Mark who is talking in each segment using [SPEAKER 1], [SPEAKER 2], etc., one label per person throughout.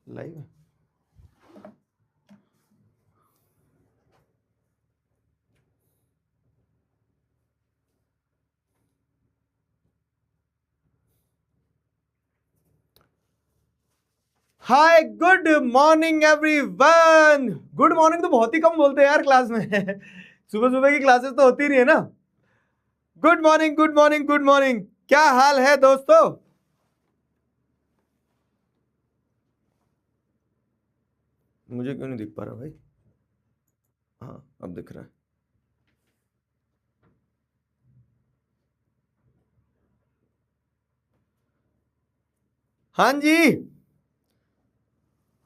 [SPEAKER 1] Live hi good morning everyone. Good morning तो बहुत ही कम बोलते हैं यार क्लास में। सुबह सुबह की क्लासेस तो होती नहीं है ना। Good morning good morning good morning. क्या हाल है दोस्तों? मुझे क्यों नहीं दिख पा रहा भाई? हाँ अब दिख रहा है। हाँ जी,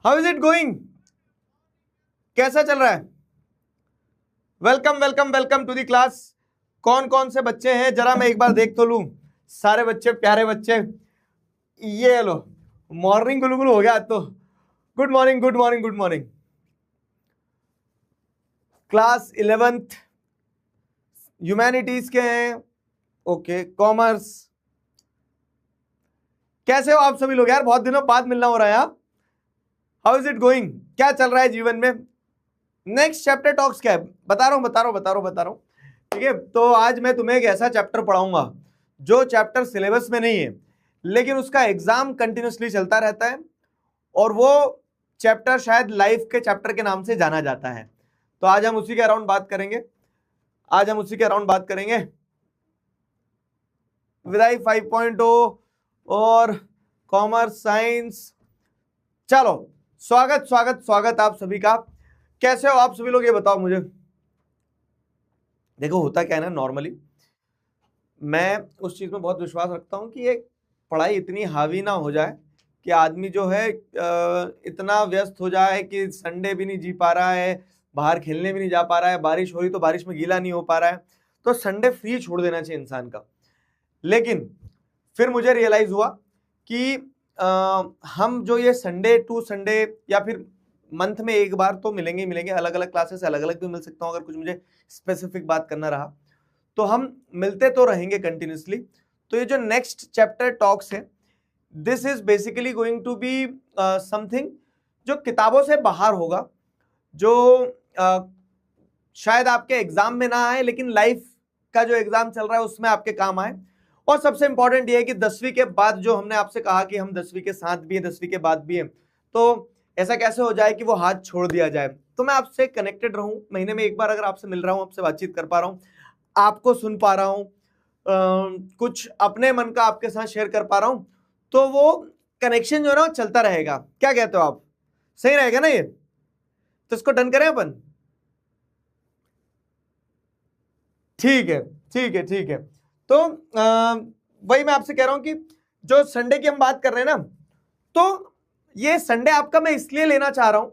[SPEAKER 1] हाउ इज इट गोइंग? कैसा चल रहा है? Welcome welcome welcome to the class. कौन कौन से बच्चे हैं जरा मैं एक बार देख तो लूं। सारे बच्चे, प्यारे बच्चे। ये लो, मॉर्निंग गुलगुल हो गया आज तो। Good morning good morning good morning. Class 11th humanities के हैं। Okay, commerce. कैसे हो आप सभी लोग यार? बहुत दिनों बाद मिलना हो रहा है यार। How is it going? क्या चल रहा है जीवन में? नेक्स्ट चैप्टर टॉक्स क्या है? बता रहा हूं। ठीक है, तो आज मैं तुम्हें एक ऐसा चैप्टर पढ़ाऊंगा जो चैप्टर सिलेबस में नहीं है, लेकिन उसका एग्जाम कंटिन्यूसली चलता रहता है, और वो चैप्टर शायद लाइफ के चैप्टर के नाम से जाना जाता है। तो आज हम उसी के अराउंड बात करेंगे। विदाई 5.0 और कॉमर्स साइंस। चलो, स्वागत स्वागत स्वागत आप सभी का। कैसे हो आप सभी लोग, ये बताओ मुझे। देखो होता क्या है ना, नॉर्मली मैं उस चीज में बहुत विश्वास रखता हूं कि ये पढ़ाई इतनी हावी ना हो जाए कि आदमी जो है इतना व्यस्त हो जाए कि संडे भी नहीं जी पा रहा है, बाहर खेलने भी नहीं जा पा रहा है, बारिश हो रही तो बारिश में गीला नहीं हो पा रहा है। तो संडे फ्री छोड़ देना चाहिए इंसान का। लेकिन फिर मुझे रियलाइज हुआ कि हम जो ये संडे टू संडे या फिर मंथ में एक बार तो मिलेंगे ही मिलेंगे, अलग अलग क्लासेस अलग अलग भी मिल सकता हूँ अगर कुछ मुझे स्पेसिफिक बात करना रहा तो हम मिलते तो रहेंगे कंटिन्यूसली। तो ये जो नेक्स्ट चैप्टर टॉक्स है, this is basically going to be something जो किताबों से बाहर होगा, जो शायद आपके एग्जाम में ना आए लेकिन लाइफ का जो एग्जाम चल रहा है उसमें आपके काम आए। और सबसे इंपॉर्टेंट ये है कि 10वीं के बाद जो हमने आपसे कहा कि हम 10वीं के साथ भी है 10वीं के बाद भी है, तो ऐसा कैसे हो जाए कि वो हाथ छोड़ दिया जाए। तो मैं आपसे कनेक्टेड रहूं, महीने में एक बार अगर आपसे मिल रहा हूं, आपसे बातचीत कर पा रहा हूं, आपको सुन पा रहा हूं, कुछ अपने मन का आपके साथ शेयर कर पा रहा हूं, तो वो कनेक्शन जो है ना वो चलता रहेगा। क्या कहते हो आप? सही रहेगा ना ये? तो इसको डन करें अपन? ठीक है ठीक है ठीक है। तो वही मैं आपसे कह रहा हूं कि जो संडे की हम बात कर रहे हैं ना, तो ये संडे आपका मैं इसलिए लेना चाह रहा हूं।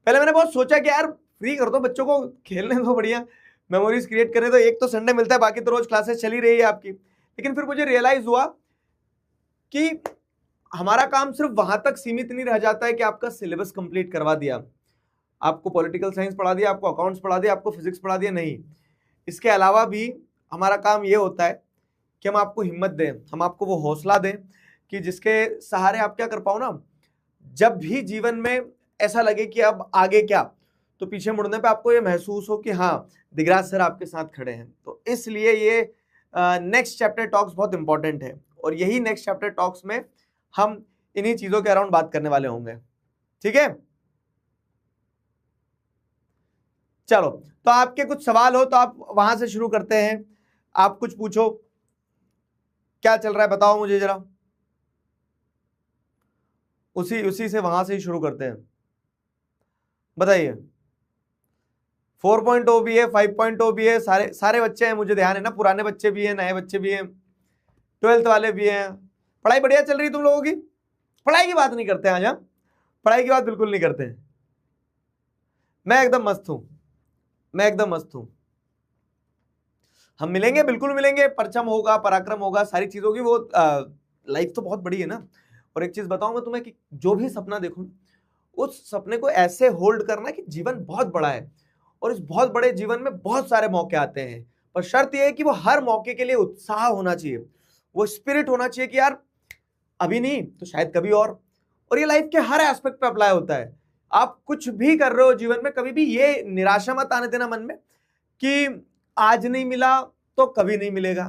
[SPEAKER 1] पहले मैंने बहुत सोचा कि यार फ्री कर दो बच्चों को, खेलने दो, बढ़िया मेमोरीज क्रिएट करने दो, एक तो संडे मिलता है, बाकी तो रोज क्लासेस चली रही है आपकी। लेकिन फिर मुझे रियलाइज हुआ कि हमारा काम सिर्फ वहां तक सीमित नहीं रह जाता है कि आपका सिलेबस कंप्लीट करवा दिया, आपको पॉलिटिकल साइंस पढ़ा दिया, आपको अकाउंट्स पढ़ा दिया, आपको फिजिक्स पढ़ा दिया, नहीं। इसके अलावा भी हमारा काम ये होता है कि हम आपको हिम्मत दें, हम आपको वो हौसला दें कि जिसके सहारे आप क्या कर पाओ ना, जब भी जीवन में ऐसा लगे कि अब आगे क्या, तो पीछे मुड़ने पे आपको ये महसूस हो कि हाँ दिगराज सर आपके साथ खड़े हैं। तो इसलिए ये नेक्स्ट चैप्टर टॉक्स बहुत इंपॉर्टेंट है, और यही नेक्स्ट चैप्टर टॉक्स में हम इन्हीं चीजों के अराउंड बात करने वाले होंगे। ठीक है, चलो। तो आपके कुछ सवाल हो तो आप वहां से शुरू करते हैं, आप कुछ पूछो, क्या चल रहा है बताओ मुझे जरा। उसी उसी से वहां से ही शुरू करते हैं, बताइए। 4.0 भी है, 5.0 भी है, सारे सारे बच्चे हैं, मुझे ध्यान है ना, पुराने बच्चे भी हैं, नए बच्चे भी हैं, 12th वाले भी हैं। पढ़ाई बढ़िया चल रही है तुम लोगों की? पढ़ाई की बात नहीं करते आज हम, पढ़ाई की बात बिल्कुल नहीं करते हैं। मैं एकदम मस्त हूं, मैं एकदम मस्त हूं। हम मिलेंगे, बिल्कुल मिलेंगे, परचम होगा, पराक्रम होगा, सारी चीज होगी। वो लाइफ तो बहुत बड़ी है ना। और एक चीज बताऊं मैं तुम्हें कि जो भी सपना देखो, उस सपने को ऐसे होल्ड करना कि जीवन बहुत बड़ा है, और इस बहुत बड़े जीवन में बहुत सारे मौके आते हैं, पर शर्त यह है कि वो हर मौके के लिए उत्साह होना चाहिए, वो स्पिरिट होना चाहिए कि यार अभी नहीं तो शायद कभी और और ये लाइफ के हर एस्पेक्ट पे अप्लाई होता है। आप कुछ भी कर रहे हो जीवन में, कभी भी ये निराशा मत आने देना मन में कि आज नहीं मिला तो कभी नहीं मिलेगा।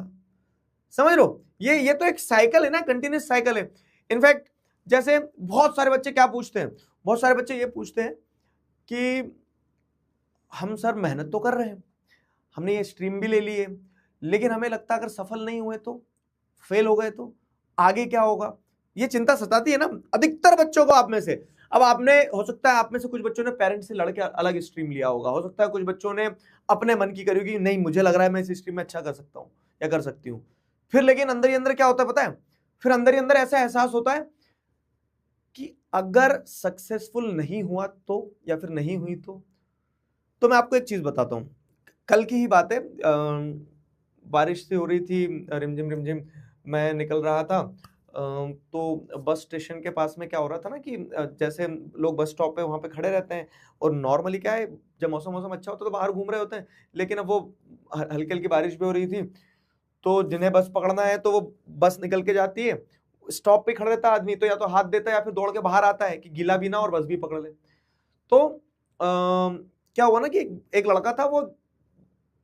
[SPEAKER 1] समझ लो, ये तो एक साइकिल है ना, कंटिन्यूस साइकिल है। इनफैक्ट जैसे बहुत सारे बच्चे क्या पूछते हैं, बहुत सारे बच्चे ये पूछते हैं कि हम सर मेहनत तो कर रहे हैं, हमने ये स्ट्रीम भी ले ली है, लेकिन हमें लगता है अगर सफल नहीं हुए तो, फेल हो गए तो आगे क्या होगा। ये चिंता सताती है ना अधिकतर बच्चों को आप में से। अब आपने, हो सकता है आप में से कुछ बच्चों ने पेरेंट्स से लड़के अलग स्ट्रीम लिया होगा, हो सकता है कुछ बच्चों ने अपने मन की करी होगी, नहीं मुझे लग रहा है मैं इस स्ट्रीम में अच्छा कर सकता हूं या कर सकती हूं। फिर लेकिन अंदर ही अंदर क्या होता है पता है, फिर अंदर ही अंदर ऐसा एहसास होता है कि अगर सक्सेसफुल नहीं हुआ तो, या फिर नहीं हुई तो मैं आपको एक चीज बताता हूं। कल की ही बात है, बारिश से हो रही थी, रिमझिम रिमझिम, मैं निकल रहा था, तो बस स्टेशन के पास में क्या हो रहा था ना कि जैसे लोग बस स्टॉप पे वहां पे खड़े रहते हैं, और नॉर्मली क्या है जब मौसम अच्छा होता है तो बाहर घूम रहे होते हैं, लेकिन अब वो हल्की हल्की बारिश भी हो रही थी, तो जिन्हें बस पकड़ना है तो वो बस निकल के जाती है, स्टॉप पे खड़ा रहता है आदमी, तो या तो हाथ देता है या फिर दौड़ के बाहर आता है कि गीला भी ना और बस भी पकड़ ले। तो क्या हुआ ना कि एक लड़का था, वो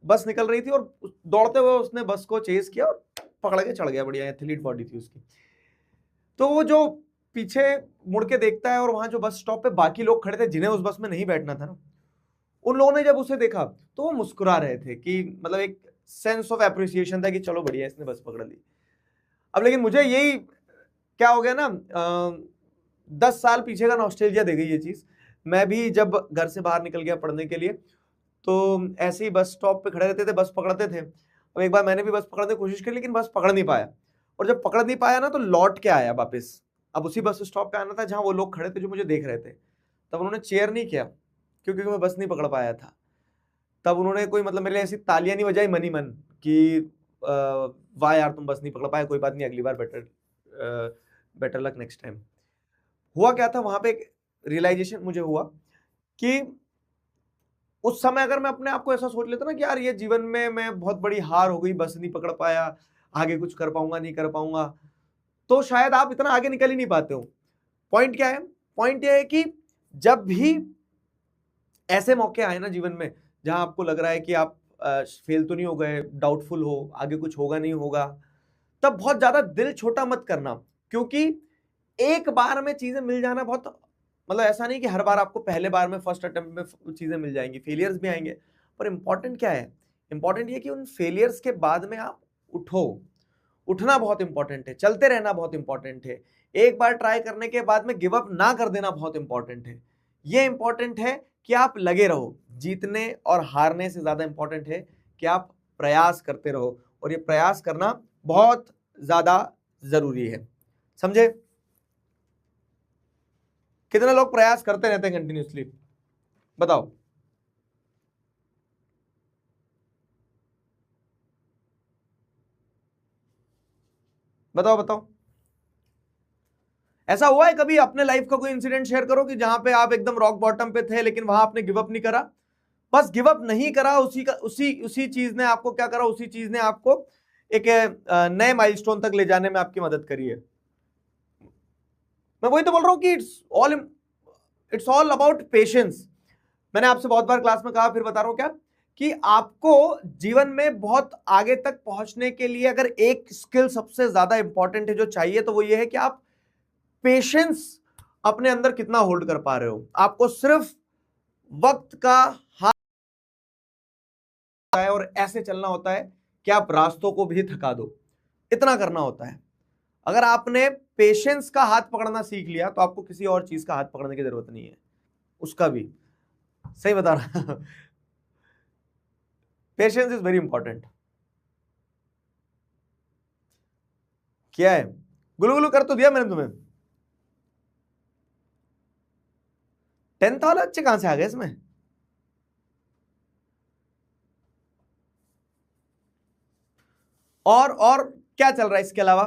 [SPEAKER 1] बस निकल रही थी और दौड़ते हुए उसने बस को चेज किया और पकड़ के चढ़ गया, बढ़िया एथलीट बॉडी थी उसकी। तो वो जो पीछे मुड़ के देखता है और वहां जो बस स्टॉप पे बाकी लोग खड़े थे जिन्हें उस बस में नहीं बैठना था ना, उन लोगों ने जब उसे देखा तो वो मुस्कुरा रहे थे कि मतलब एक सेंस ऑफ एप्रिसिएशन था कि चलो बढ़िया इसने बस पकड़ ली। अब लेकिन मुझे यही क्या हो गया ना, 10 साल पीछे का नॉस्टैल्जिया दे गई ये चीज। मैं भी जब घर से बाहर निकल गया पढ़ने के लिए, तो ऐसे ही बस स्टॉप पे खड़े रहते थे, बस पकड़ते थे। अब एक बार मैंने भी बस पकड़ने की कोशिश की, लेकिन बस पकड़ नहीं पाया, और जब पकड़ नहीं पाया ना तो लौट के आया वापस। अब उसी बस स्टॉप पे आना था जहां वो लोग खड़े थे जो मुझे देख रहे थे। तब उन्होंने चेयर नहीं किया क्योंकि मैं बस नहीं पकड़ पाया था। तब उन्होंने कोई मतलब मेरे लिए ऐसी तालियां नहीं बजाई मन ही मन कि वाह यार तुम बस नहीं पकड़ पाए, कोई बात नहीं अगली बार बेटर लक नेक्स्ट टाइम। हुआ क्या था वहां पे, एक रियलाइजेशन मुझे हुआ कि उस समय अगर मैं अपने आप को ऐसा सोच लेता ना कि यार ये जीवन में मैं बहुत बड़ी हार हो गई, बस नहीं पकड़ पाया, आगे कुछ कर पाऊंगा नहीं कर पाऊंगा, तो शायद आप इतना आगे निकल ही नहीं पाते हो। पॉइंट क्या है, पॉइंट यह है कि जब भी ऐसे मौके आए ना जीवन में जहां आपको लग रहा है कि आप फेल तो नहीं हो गए, डाउटफुल हो, आगे कुछ होगा नहीं होगा, तब बहुत ज्यादा दिल छोटा मत करना, क्योंकि एक बार में चीजें मिल जाना बहुत, मतलब ऐसा नहीं कि हर बार आपको पहले बार में फर्स्ट अटेम्प्ट में चीजें मिल जाएंगी, फेलियर्स भी आएंगे। पर इंपॉर्टेंट क्या है, इंपॉर्टेंट ये कि उन फेलियर्स के बाद में आप उठो, उठना बहुत इंपॉर्टेंट है, चलते रहना बहुत इंपॉर्टेंट है, एक बार ट्राई करने के बाद में गिव अप ना कर देना बहुत इंपॉर्टेंट है। ये इंपॉर्टेंट है कि आप लगे रहो, जीतने और हारने से ज्यादा इंपॉर्टेंट है कि आप प्रयास करते रहो, और ये प्रयास करना बहुत ज्यादा जरूरी है। समझे? कितने लोग प्रयास करते रहते हैं कंटिन्यूसली, बताओ। बताओ बताओ, ऐसा हुआ है कभी अपने लाइफ का कोई इंसिडेंट शेयर करो कि जहां पे आप एकदम रॉक बॉटम पे थे लेकिन वहां आपने गिव अप नहीं करा, बस गिव अप नहीं करा, उसी चीज ने आपको क्या करा, उसी चीज ने आपको एक नए माइलस्टोन तक ले जाने में आपकी मदद करी है। मैं वही तो बोल रहा हूं कि इट्स ऑल अबाउट पेशेंस। मैंने आपसे बहुत बार क्लास में कहा, फिर बता रहा हूं क्या, कि आपको जीवन में बहुत आगे तक पहुंचने के लिए अगर एक स्किल सबसे ज्यादा इंपॉर्टेंट है जो चाहिए, तो वो ये है कि आप पेशेंस अपने अंदर कितना होल्ड कर पा रहे हो। आपको सिर्फ वक्त का हाथ है और ऐसे चलना होता है कि आप रास्तों को भी थका दो, इतना करना होता है। अगर आपने पेशेंस का हाथ पकड़ना सीख लिया तो आपको किसी और चीज का हाथ पकड़ने की जरूरत नहीं है, उसका भी। सही बता रहा पेशेंस इज वेरी इंपॉर्टेंट। क्या है, गुलू गुलू कर तो दिया मैंने तुम्हें। 10th वाला अच्छे कहां से आ गए इसमें? और क्या चल रहा है इसके अलावा?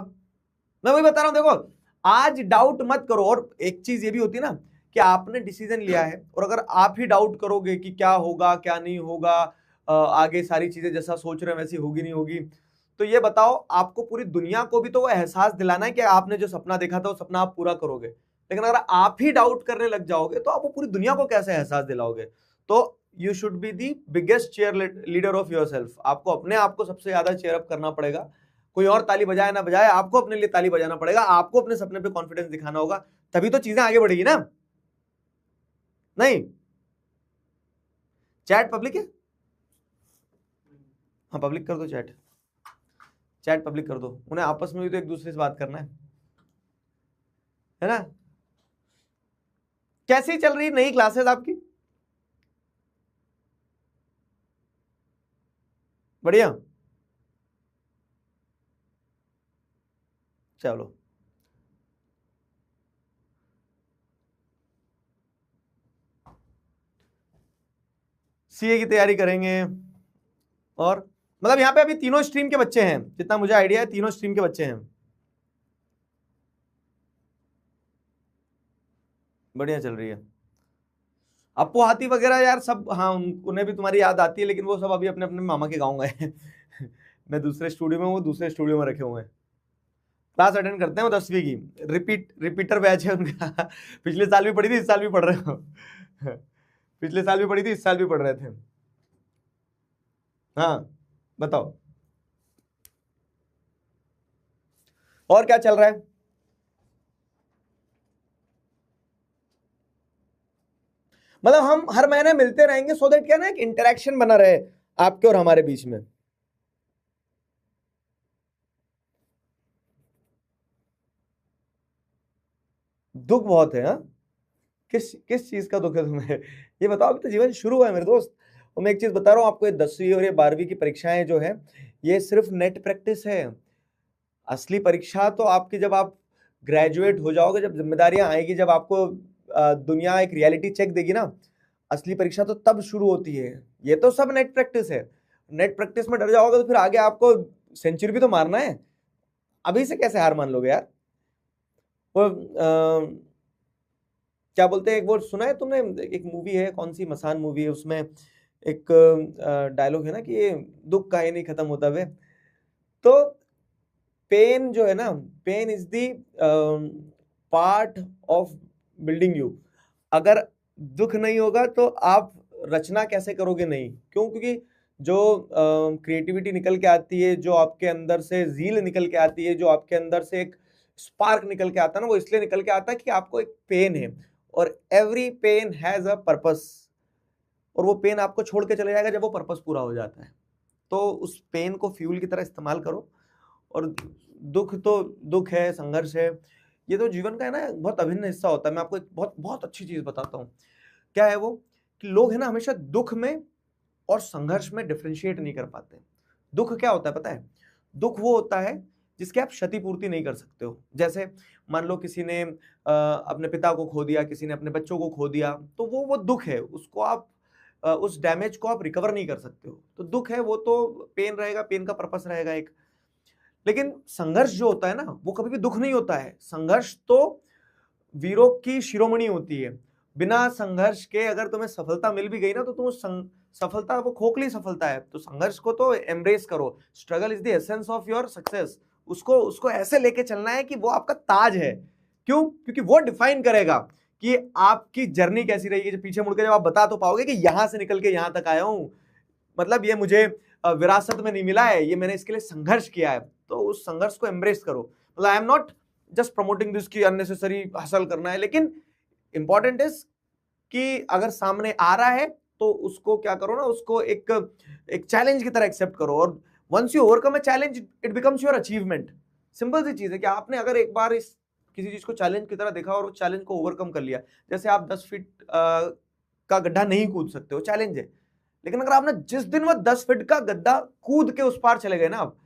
[SPEAKER 1] मैं वही बता रहा हूं, देखो आज डाउट मत करो। और एक चीज ये भी होती है ना कि आपने डिसीजन लिया है, और अगर आप ही डाउट करोगे कि क्या होगा क्या नहीं होगा, आगे सारी चीजें जैसा सोच रहे हैं वैसी होगी नहीं होगी, तो ये बताओ आपको पूरी दुनिया को भी तो वो एहसास दिलाना है कि आपने जो सपना देखा था वो सपना आप पूरा करोगे, लेकिन अगर आप ही डाउट करने लग जाओगे तो आप वो पूरी दुनिया को कैसे एहसास दिलाओगे? तो you should be the biggest cheerleader of yourself. आपको अपने आप को सबसे ज्यादा चेयर अप करना पड़ेगा। कोई और ताली बजाए ना बजाए, आपको अपने लिए ताली बजाना पड़ेगा। आपको अपने सपने पे कॉन्फिडेंस दिखाना होगा, तभी तो चीजें आगे बढ़ेगी ना। नहीं, चैट पब्लिक है? हाँ, पब्लिक कर दो चैट, चैट पब्लिक कर दो। उन्हें आपस में भी तो एक दूसरे से बात करना है ना। कैसी चल रही नई क्लासेस आपकी? बढ़िया, चलो। सीए की तैयारी करेंगे, और मतलब यहाँ पे अभी तीनों स्ट्रीम के बच्चे हैं, जितना मुझे आइडिया है तीनों स्ट्रीम के बच्चे हैं। बढ़िया चल रही है। अपू हाथी वगैरह यार सब, हाँ उन्हें भी तुम्हारी याद आती है, लेकिन वो सब अभी अपने अपने मामा के गाँव गए मैं दूसरे स्टूडियो में, वो दूसरे स्टूडियो में रखे हुए हैं। क्लास अटेंड करते हैं वो 10वीं की, रिपीटर बैच है उनका पिछले साल भी पढ़ी थी, इस साल भी पढ़ रहे हो पिछले साल भी पढ़ी थी, इस साल भी पढ़ रहे थे। हाँ बताओ, और क्या चल रहा है? मतलब हम हर महीने मिलते रहेंगे, सो दैट क्या ना एक इंटरेक्शन बना रहे आपके और हमारे बीच में। दुख बहुत है। हाँ, किस किस चीज का दुख है तुम्हें ये बताओ। अभी तो जीवन शुरू हुआ है मेरे दोस्त। और मैं एक चीज बता रहा हूँ आपको, ये 10वीं और ये 12वीं की परीक्षाएं जो है, ये सिर्फ नेट प्रैक्टिस है। असली परीक्षा तो आपकी जब आप ग्रेजुएट हो जाओगे, जब जिम्मेदारियां आएगी, जब आपको दुनिया एक रियलिटी चेक देगी ना, असली परीक्षा तो तब शुरू होती है। ये तो सब नेट प्रैक्टिस है। नेट प्रैक्टिस में डर जाओगे तो फिर आगे आपको सेंचुरी भी तो मारना है। अभी से कैसे हार मान लोगे यार? वो क्या बोलते हैं, एक वो सुना है तुमने, एक मूवी है, कौन सी मसान मूवी है, उसमें एक डायलॉग है ना कि ये दुख का ही नहीं खत्म होता वे। तो पेन जो है ना, pain is the part of building you. अगर दुख नहीं होगा तो आप रचना कैसे करोगे? नहीं, क्यों? क्योंकि जो क्रिएटिविटी निकल के आती है, जो आपके अंदर से जील निकल के आती है, जो आपके अंदर से एक स्पार्क निकल के आता है ना, वो इसलिए निकल के आता है कि आपको एक पेन है, और every pain has a purpose. और वो पेन आपको छोड़ के चले जाएगा जब वो पर्पस पूरा हो जाता है। तो उस पेन को फ्यूल की तरह इस्तेमाल करो। और दुख तो दुख है, संघर्ष है, ये तो जीवन का है ना बहुत अभिन्न हिस्सा होता है। मैं आपको एक बहुत बहुत अच्छी चीज बताता हूँ। क्या है वो? कि लोग है ना हमेशा दुख में और संघर्ष में डिफरेंशिएट नहीं कर पाते। दुख क्या होता है पता है? दुख वो होता है जिसकी आप क्षतिपूर्ति नहीं कर सकते हो। जैसे मान लो किसी ने अपने पिता को खो दिया, किसी ने अपने बच्चों को खो दिया, तो वो दुख है। उसको आप उस डैमेज को आप रिकवर नहीं कर सकते हो, तो दुख है वो, तो पेन रहेगा, पेन का पर्पस रहेगा एक। लेकिन संघर्ष जो होता है ना, वो कभी भी दुख नहीं होता है। संघर्ष तो वीरों की शिरोमणि होती है। बिना संघर्ष के अगर तुम्हें सफलता मिल भी गई ना, तो तुम उस सफलता, वो खोखली सफलता है। तो संघर्ष को तो एम्ब्रेस करो। Struggle is the essence of your success. उसको ऐसे लेके चलना है कि वो आपका ताज है। क्यों? क्योंकि वो डिफाइन करेगा कि आपकी जर्नी कैसी रही है। पीछे मुड़कर जब आप बता तो पाओगे कि यहां से निकल के यहां तक आया हूं, मतलब ये मुझे विरासत में नहीं मिला है, ये मैंने इसके लिए संघर्ष किया है। तो उस संघर्ष को एम्ब्रेस करो। मतलब I am not just promoting this की अननेसेसरी हासिल करना है, लेकिन इंपॉर्टेंट इज कि अगर सामने आ रहा है तो उसको क्या करो ना, उसको एक चैलेंज की तरह एक्सेप्ट करो। और once you overcome a challenge, it becomes your achievement. Simple सी चीज है कि आपने अगर एक बार इस किसी चीज को चैलेंज की तरह देखा और उस चैलेंज को ओवरकम कर लिया। जैसे आप 10 फीट का गड्ढा नहीं कूद सकते हो, चैलेंज है। लेकिन अगर आपने जिस दिन वो 10 फीट का गड्ढा कूद के उस पार चले गए ना आप,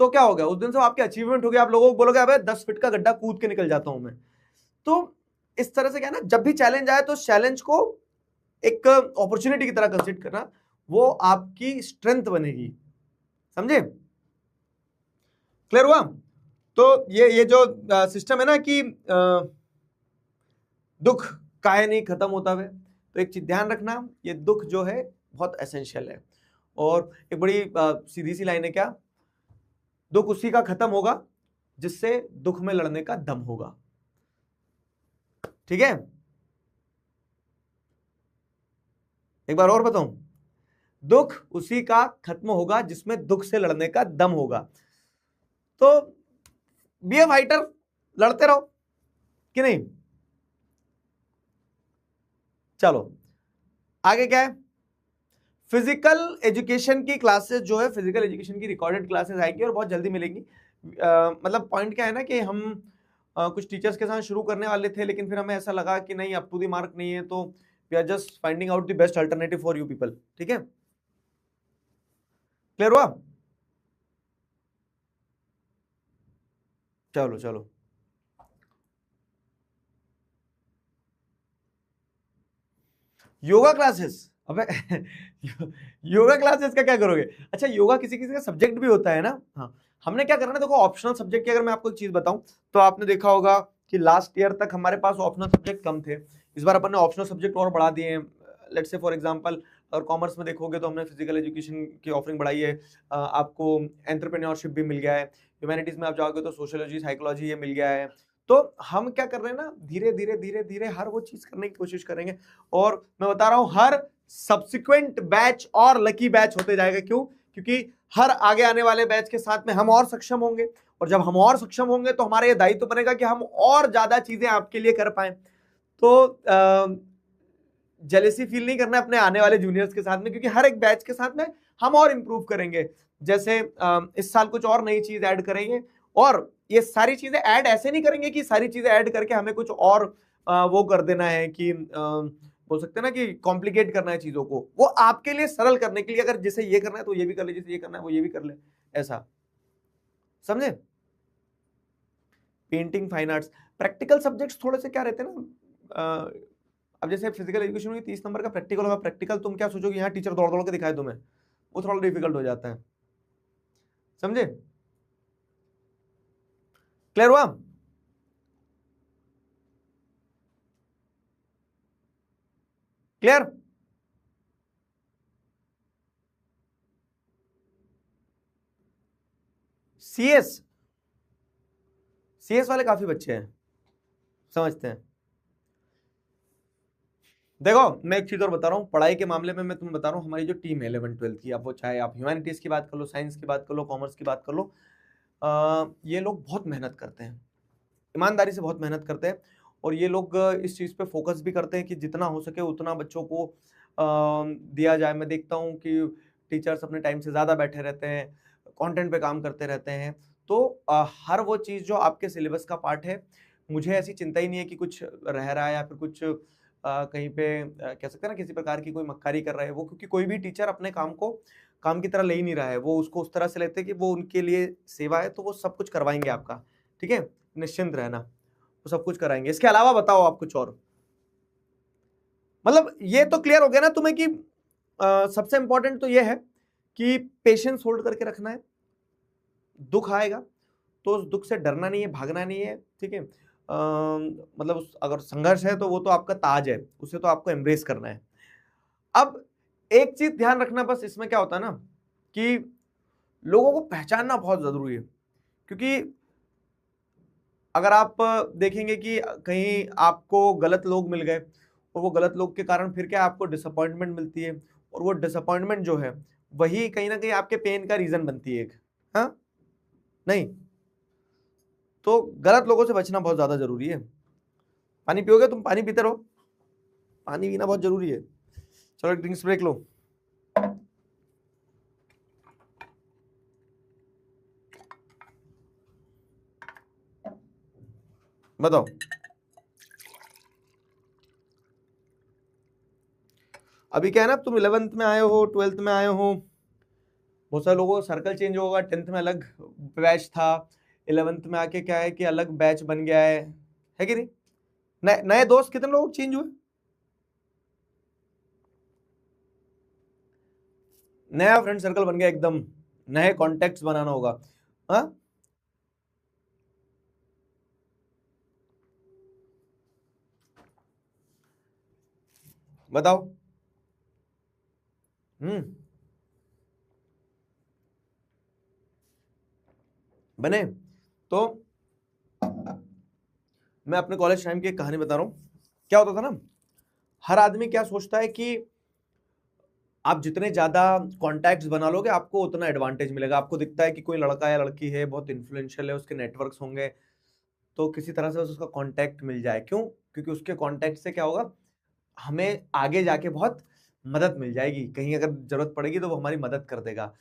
[SPEAKER 1] तो क्या हो गया? उस दिन से आपकी अचीवमेंट हो गया। आप लोगों को बोलोगे अबे 10 फीट का गड्ढा कूद के निकल जाता हूं मैं। तो इस तरह से क्या है ना, जब भी चैलेंज आए तो उस चैलेंज को एक अपॉर्चुनिटी की तरह कंसीडर करना, वो आपकी स्ट्रेंथ बनेगी। समझे? क्लियर हुआ? तो ये जो सिस्टम है ना कि दुख काहे नहीं खत्म होता है, तो एक चीज ध्यान रखना, ये दुख जो है बहुत एसेंशियल है। और एक बड़ी सीधी सी लाइन है, क्या? दुख उसी का खत्म होगा जिससे दुख में लड़ने का दम होगा। ठीक है, एक बार और बताऊं, दुख उसी का खत्म होगा जिसमें दुख से लड़ने का दम होगा। तो बी ए फाइटर, लड़ते रहो कि नहीं। चलो आगे क्या है, फिजिकल एजुकेशन की क्लासेस जो है, फिजिकल एजुकेशन की रिकॉर्डेड क्लासेस आएगी और बहुत जल्दी मिलेंगी। मतलब पॉइंट क्या है ना कि हम कुछ टीचर्स के साथ शुरू करने वाले थे, लेकिन फिर हमें ऐसा लगा कि नहीं, अप टू द मार्क नहीं है, तो we are just finding out the best alternative for you people. ठीक है, क्लियर हुआ। चलो चलो, योगा क्लासेस, अबे योगा क्लासेस का क्या करोगे। अच्छा, योगा किसी किसी का सब्जेक्ट भी होता है ना। हाँ, हमने क्या करना है, देखो ऑप्शनल सब्जेक्ट की अगर मैं आपको एक चीज बताऊं, तो आपने देखा होगा कि लास्ट ईयर तक हमारे पास ऑप्शनल सब्जेक्ट कम थे। इस बार अपन ने ऑप्शनल सब्जेक्ट और बढ़ा दिए हैं। लेट्स से फॉर एग्जांपल, और कॉमर्स में देखोगे तो हमने फिजिकल एजुकेशन की ऑफरिंग बढ़ाई है। आपको एंटरप्रेन्योरशिप भी मिल गया है। ह्यूमैनिटीज में आप जाओगे तो सोशियोलॉजी, साइकोलॉजी ये मिल गया है। तो हम क्या कर रहे हैं ना, धीरे धीरे धीरे धीरे हर वो चीज करने की कोशिश करेंगे। और मैं बता रहा हूं, हर सब्सिक्वेंट बैच और लकी बैच होते जाएगा। क्यों? क्योंकि हर आगे आने वाले बैच के साथ में हम और सक्षम होंगे, और जब हम और सक्षम होंगे तो हमारा ये दायित्व बनेगा कि हम और ज्यादा चीजें आपके लिए कर पाए। तो जेलेसी फील नहीं करना अपने आने वाले जूनियर्स के साथ में, क्योंकि हर एक बैच के साथ में हम और इंप्रूव करेंगे। जैसे इस साल कुछ और नई चीज ऐड करेंगे, और ये सारी चीजें ऐड ऐसे नहीं करेंगे कि सारी चीजें ऐड करके हमें कुछ और वो कर देना है कि बोल सकते हैं ना कि कॉम्प्लिकेट करना है चीजों को। वो आपके लिए सरल करने के लिए, अगर जैसे ये करना है तो ये भी कर ले, जैसे ये करना है वो ये भी कर ले, ऐसा, समझे। Painting, fine arts, practical subjects थोड़े से क्या रहते हैं ना। अब जैसे फिजिकल एजुकेशन में 30 नंबर का प्रैक्टिकल होगा। प्रैक्टिकल तुम क्या सोचोगे, यहाँ टीचर दौड़ दौड़ के दिखाए तुम्हें, वो थोड़ा डिफिकल्ट हो जाता है, समझे। क्लियर हुआ। क्लियर। सीएस, सीएस वाले काफी बच्चे हैं, समझते हैं। देखो मैं एक चीज और बता रहा हूँ, पढ़ाई के मामले में मैं तुम्हें बता रहा हूँ, हमारी जो टीम है 11th-12th की, अब वो चाहे आप ह्यूमैनिटीज की बात कर लो, साइंस की बात कर लो, कॉमर्स की बात कर लो, ये लोग बहुत मेहनत करते हैं, ईमानदारी से बहुत मेहनत करते हैं। और ये लोग इस चीज़ पे फोकस भी करते हैं कि जितना हो सके उतना बच्चों को दिया जाए। मैं देखता हूँ कि टीचर्स अपने टाइम से ज़्यादा बैठे रहते हैं, कंटेंट पे काम करते रहते हैं। तो हर वो चीज़ जो आपके सिलेबस का पार्ट है, मुझे ऐसी चिंता ही नहीं है कि कुछ रह रहा है या फिर कुछ कहीं पे कह सकते हैं ना किसी प्रकार की कोई मक्कारी कर रहा है वो, क्योंकि कोई भी टीचर अपने काम को काम की तरह ले ही नहीं रहा है। वो उसको उस तरह से लेते हैं कि वो उनके लिए सेवा है, तो वो सब कुछ करवाएंगे आपका। ठीक है, निश्चिंत रहना, वो सब कुछ कराएंगे। इसके अलावा बताओ आप कुछ और। मतलब ये तो क्लियर हो गया ना तुम्हें कि सबसे इंपॉर्टेंट तो ये है कि पेशेंस होल्ड करके रखना है। दुख आएगा तो उस दुख से डरना नहीं है, भागना नहीं है। ठीक है, मतलब अगर संघर्ष है तो वो तो आपका ताज है, उसे तो आपको एम्ब्रेस करना है। अब एक चीज ध्यान रखना, बस इसमें क्या होता है ना कि लोगों को पहचानना बहुत जरूरी है। क्योंकि अगर आप देखेंगे कि कहीं आपको गलत लोग मिल गए, और वो गलत लोग के कारण फिर क्या आपको डिसअपॉइंटमेंट मिलती है, और वो डिसअपॉइंटमेंट जो है वही कहीं ना कहीं आपके पेन का रीजन बनती है एक। हाँ, नहीं तो गलत लोगों से बचना बहुत ज्यादा जरूरी है। पानी पियोगे तुम, पानी पीते रहो, पानी पीना बहुत जरूरी है। चलो ड्रिंक्स ब्रेक लो। बताओ, अभी क्या है ना, तुम 11th में आए हो, 12th में आए हो, बहुत सारे लोगों का सर्कल चेंज होगा। 10th में अलग बैच था, 11th में आके क्या है कि अलग बैच बन गया है कि नहीं। नए नए दोस्त कितने लोग चेंज हुए, नया फ्रेंड सर्कल बन गया एकदम, नए कॉन्टेक्ट्स बनाना होगा। हाँ, बताओ। बने। तो मैं अपने कॉलेज टाइम की एक कहानी बता रहा हूँ। क्या होता था ना, हर आदमी क्या सोचता है कि आप जितने ज्यादा कॉन्टैक्ट्स बना लोगे आपको उतना एडवांटेज मिलेगा। आपको दिखता है कि कोई लड़का या लड़की है, बहुत इन्फ्लुएंशियल है, उसके नेटवर्क्स होंगे, तो किसी तरह से उसका कांटेक्ट मिल जाए। क्यों? क्योंकि उसके कांटेक्ट से क्या होगा, हमें आगे जाके बहुत मदद मिल जाएगी, कहीं अगर जरूरत पड़ेगी तो वो हमारी मदद कर देगा।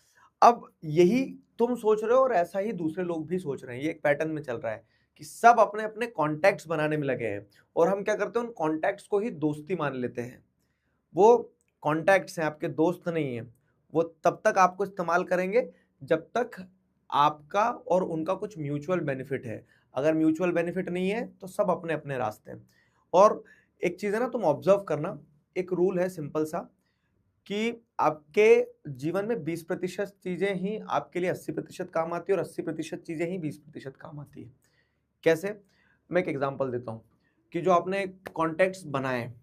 [SPEAKER 1] अब यही तुम सोच रहे हो और ऐसा ही दूसरे लोग भी सोच रहे हैं। ये एक पैटर्न में चल रहा है कि सब अपने अपने कॉन्टैक्ट्स बनाने में लगे हैं, और हम क्या करते हैं, उन कॉन्टैक्ट्स को ही दोस्ती मान लेते हैं। वो कॉन्टैक्ट्स हैं, आपके दोस्त नहीं है। वो तब तक आपको इस्तेमाल करेंगे जब तक आपका और उनका कुछ म्यूचुअल बेनिफिट है। अगर म्यूचुअल बेनिफिट नहीं है तो सब अपने अपने रास्ते हैं। और एक चीज है ना, तुम ऑब्जर्व करना, एक रूल है सिंपल सा, कि आपके जीवन में 20% चीजें ही आपके लिए 80% काम आती है, और 80% चीजें ही 20% काम आती है। कैसे? मैं एक एग्जांपल देता हूं कि जो आपने कॉन्टेक्ट्स बनाए,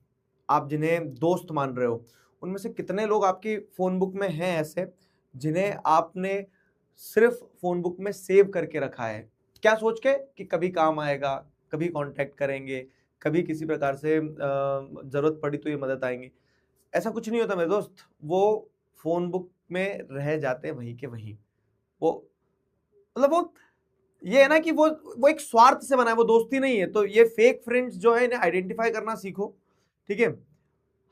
[SPEAKER 1] आप जिन्हें दोस्त मान रहे हो, उनमें से कितने लोग आपकी फोन बुक में हैं ऐसे जिन्हें आपने सिर्फ फोन बुक में सेव करके रखा है, क्या सोच के कि कभी काम आएगा, कभी कांटेक्ट करेंगे, कभी किसी प्रकार से जरूरत पड़ी तो ये मदद आएंगे। ऐसा कुछ नहीं होता मेरे दोस्त, वो फोन बुक में रह जाते हैं वहीं के वहीं। वो मतलब वो ये है ना कि वो एक स्वार्थ से बना है, वो दोस्ती नहीं है। तो ये फेक फ्रेंड्स जो है, इन्हें आइडेंटिफाई करना सीखो, ठीक है।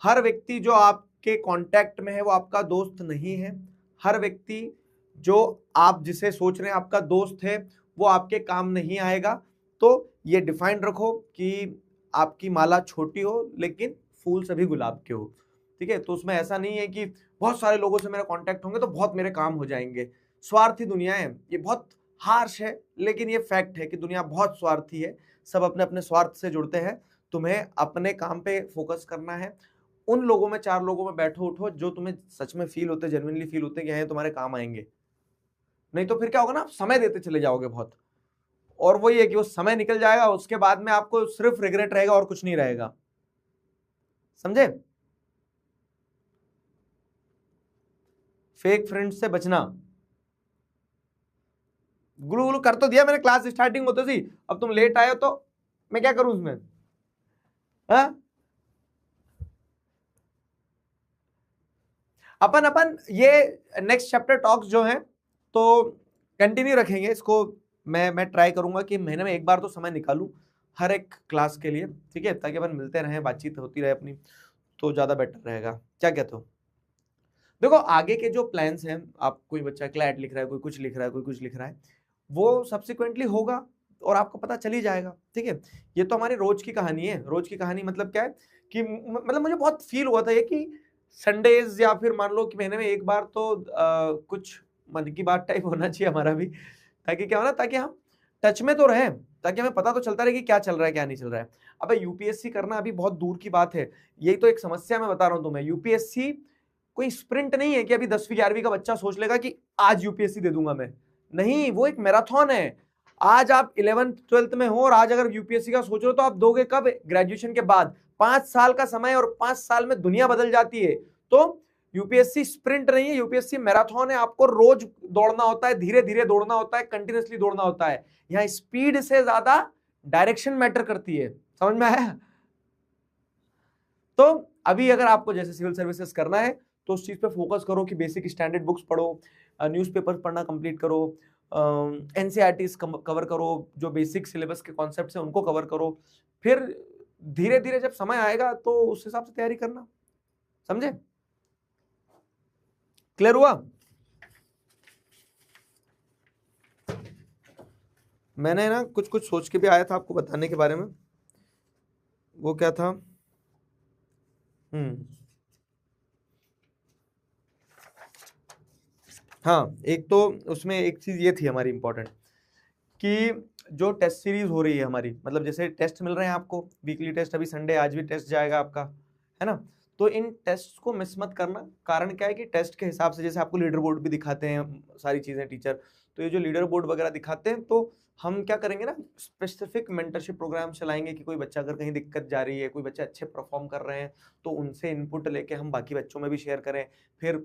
[SPEAKER 1] हर व्यक्ति जो आपके कांटेक्ट में है वो आपका दोस्त नहीं है। हर व्यक्ति जो आप जिसे सोच रहे हैं आपका दोस्त है, वो आपके काम नहीं आएगा। तो ये डिफाइन रखो कि आपकी माला छोटी हो लेकिन फूल सभी गुलाब के हो, ठीक है। तो उसमें ऐसा नहीं है कि बहुत सारे लोगों से मेरा कांटेक्ट होंगे तो बहुत मेरे काम हो जाएंगे। स्वार्थी दुनिया है, ये बहुत हार्श है लेकिन ये फैक्ट है कि दुनिया बहुत स्वार्थी है। सब अपने अपने स्वार्थ से जुड़ते हैं। तुम्हें अपने काम पे फोकस करना है। उन लोगों में, 4 लोगों में बैठो उठो जो तुम्हें सच में फील होते, जेन्युइनली फील होते कि हाँ तुम्हारे काम आएंगे। नहीं तो फिर क्या होगा ना, आप समय देते चले जाओगे बहुत, और वो ये कि वो समय निकल जाएगा, उसके बाद में आपको सिर्फ रिग्रेट रहेगा और कुछ नहीं रहेगा। समझे? फेक फ्रेंड्स से बचना। गुलू गुलू कर तो दिया मैंने, क्लास स्टार्टिंग होते सी, अब तुम लेट आए हो तो मैं क्या करूं उसमें? हाँ, अपन अपन ये नेक्स्ट चैप्टर टॉक्स जो है तो कंटिन्यू रखेंगे इसको। मैं ट्राई करूंगा कि महीने में एक बार तो समय निकालूं हर एक क्लास के लिए, ठीक है, ताकि अपन मिलते रहें, बातचीत होती रहे अपनी, तो ज्यादा बेटर रहेगा। क्या कहते हो? देखो आगे के जो प्लान्स हैं, आप कोई बच्चा क्लैट लिख रहा है, कोई कुछ लिख रहा है, कोई कुछ लिख रहा है, वो सब्सिक्वेंटली होगा और आपको पता चल ही जाएगा, ठीक है। ये तो हमारी रोज की कहानी है। रोज की कहानी मतलब क्या है कि मतलब मुझे बहुत फील हुआ था ये कि संडेज या फिर मान लो कि महीने में एक बार तो कुछ मन की बात टाइप होना चाहिए हमारा भी, ताकि क्या हो ना, ताकि हम टच में तो रहें, ताकि हमें पता तो चलता रहे कि क्या चल रहा है क्या नहीं चल रहा है। अब यूपीएससी करना अभी बहुत दूर की बात है, यही तो एक समस्या मैं बता रहा हूं तुम्हें। यूपीएससी कोई स्प्रिंट नहीं है कि अभी 10वीं 11वीं का बच्चा सोच लेगा कि आज यूपीएससी दे दूंगा मैं। नहीं, वो एक मैराथन है। आज आप 11th 12th में हो और आज अगर यूपीएससी का सोच रहे हो तो आप दोगे कब? ग्रेजुएशन के बाद। 5 साल का समय, और 5 साल में दुनिया बदल जाती है। तो यूपीएससी स्प्रिंट नहीं है, यूपीएससी मैराथन है। आपको रोज दौड़ना होता है, धीरे धीरे दौड़ना होता है, कंटिन्यूअसली दौड़ना होता है। यहाँ स्पीड से ज्यादा डायरेक्शन मैटर करती है। समझ में आया? तो अभी अगर आपको जैसे सिविल सर्विसेज करना है तो उस चीज पे फोकस करो कि बेसिक स्टैंडर्ड बुक्स पढ़ो, न्यूज़पेपर पढ़ना कंप्लीट करो, एनसीईआरटीज कवर करो, जो बेसिक सिलेबस के कॉन्सेप्ट्स हैं उनको कवर करो। फिर धीरे धीरे जब समय आएगा तो उस हिसाब से तैयारी करना। समझे? क्लियर हुआ? मैंने ना कुछ कुछ सोच के भी आया था आपको बताने के बारे में। वो क्या था? हाँ, एक तो उसमें एक चीज ये थी हमारी इंपॉर्टेंट, कि जो टेस्ट सीरीज हो रही है हमारी, मतलब जैसे टेस्ट मिल रहे हैं आपको, वीकली टेस्ट, अभी संडे आज भी टेस्ट जाएगा आपका, है ना। तो इन टेस्ट को मिस मत करना। कारण क्या है कि टेस्ट के हिसाब से जैसे आपको लीडर बोर्ड भी दिखाते हैं सारी चीजें टीचर, तो ये जो लीडर बोर्ड वगैरह दिखाते हैं, तो हम क्या करेंगे ना, स्पेसिफिक मेंटरशिप प्रोग्राम चलाएंगे कि कोई बच्चा अगर कहीं दिक्कत जा रही है, कोई बच्चे अच्छे परफॉर्म कर रहे हैं, तो उनसे इनपुट लेके हम बाकी बच्चों में भी शेयर करें। फिर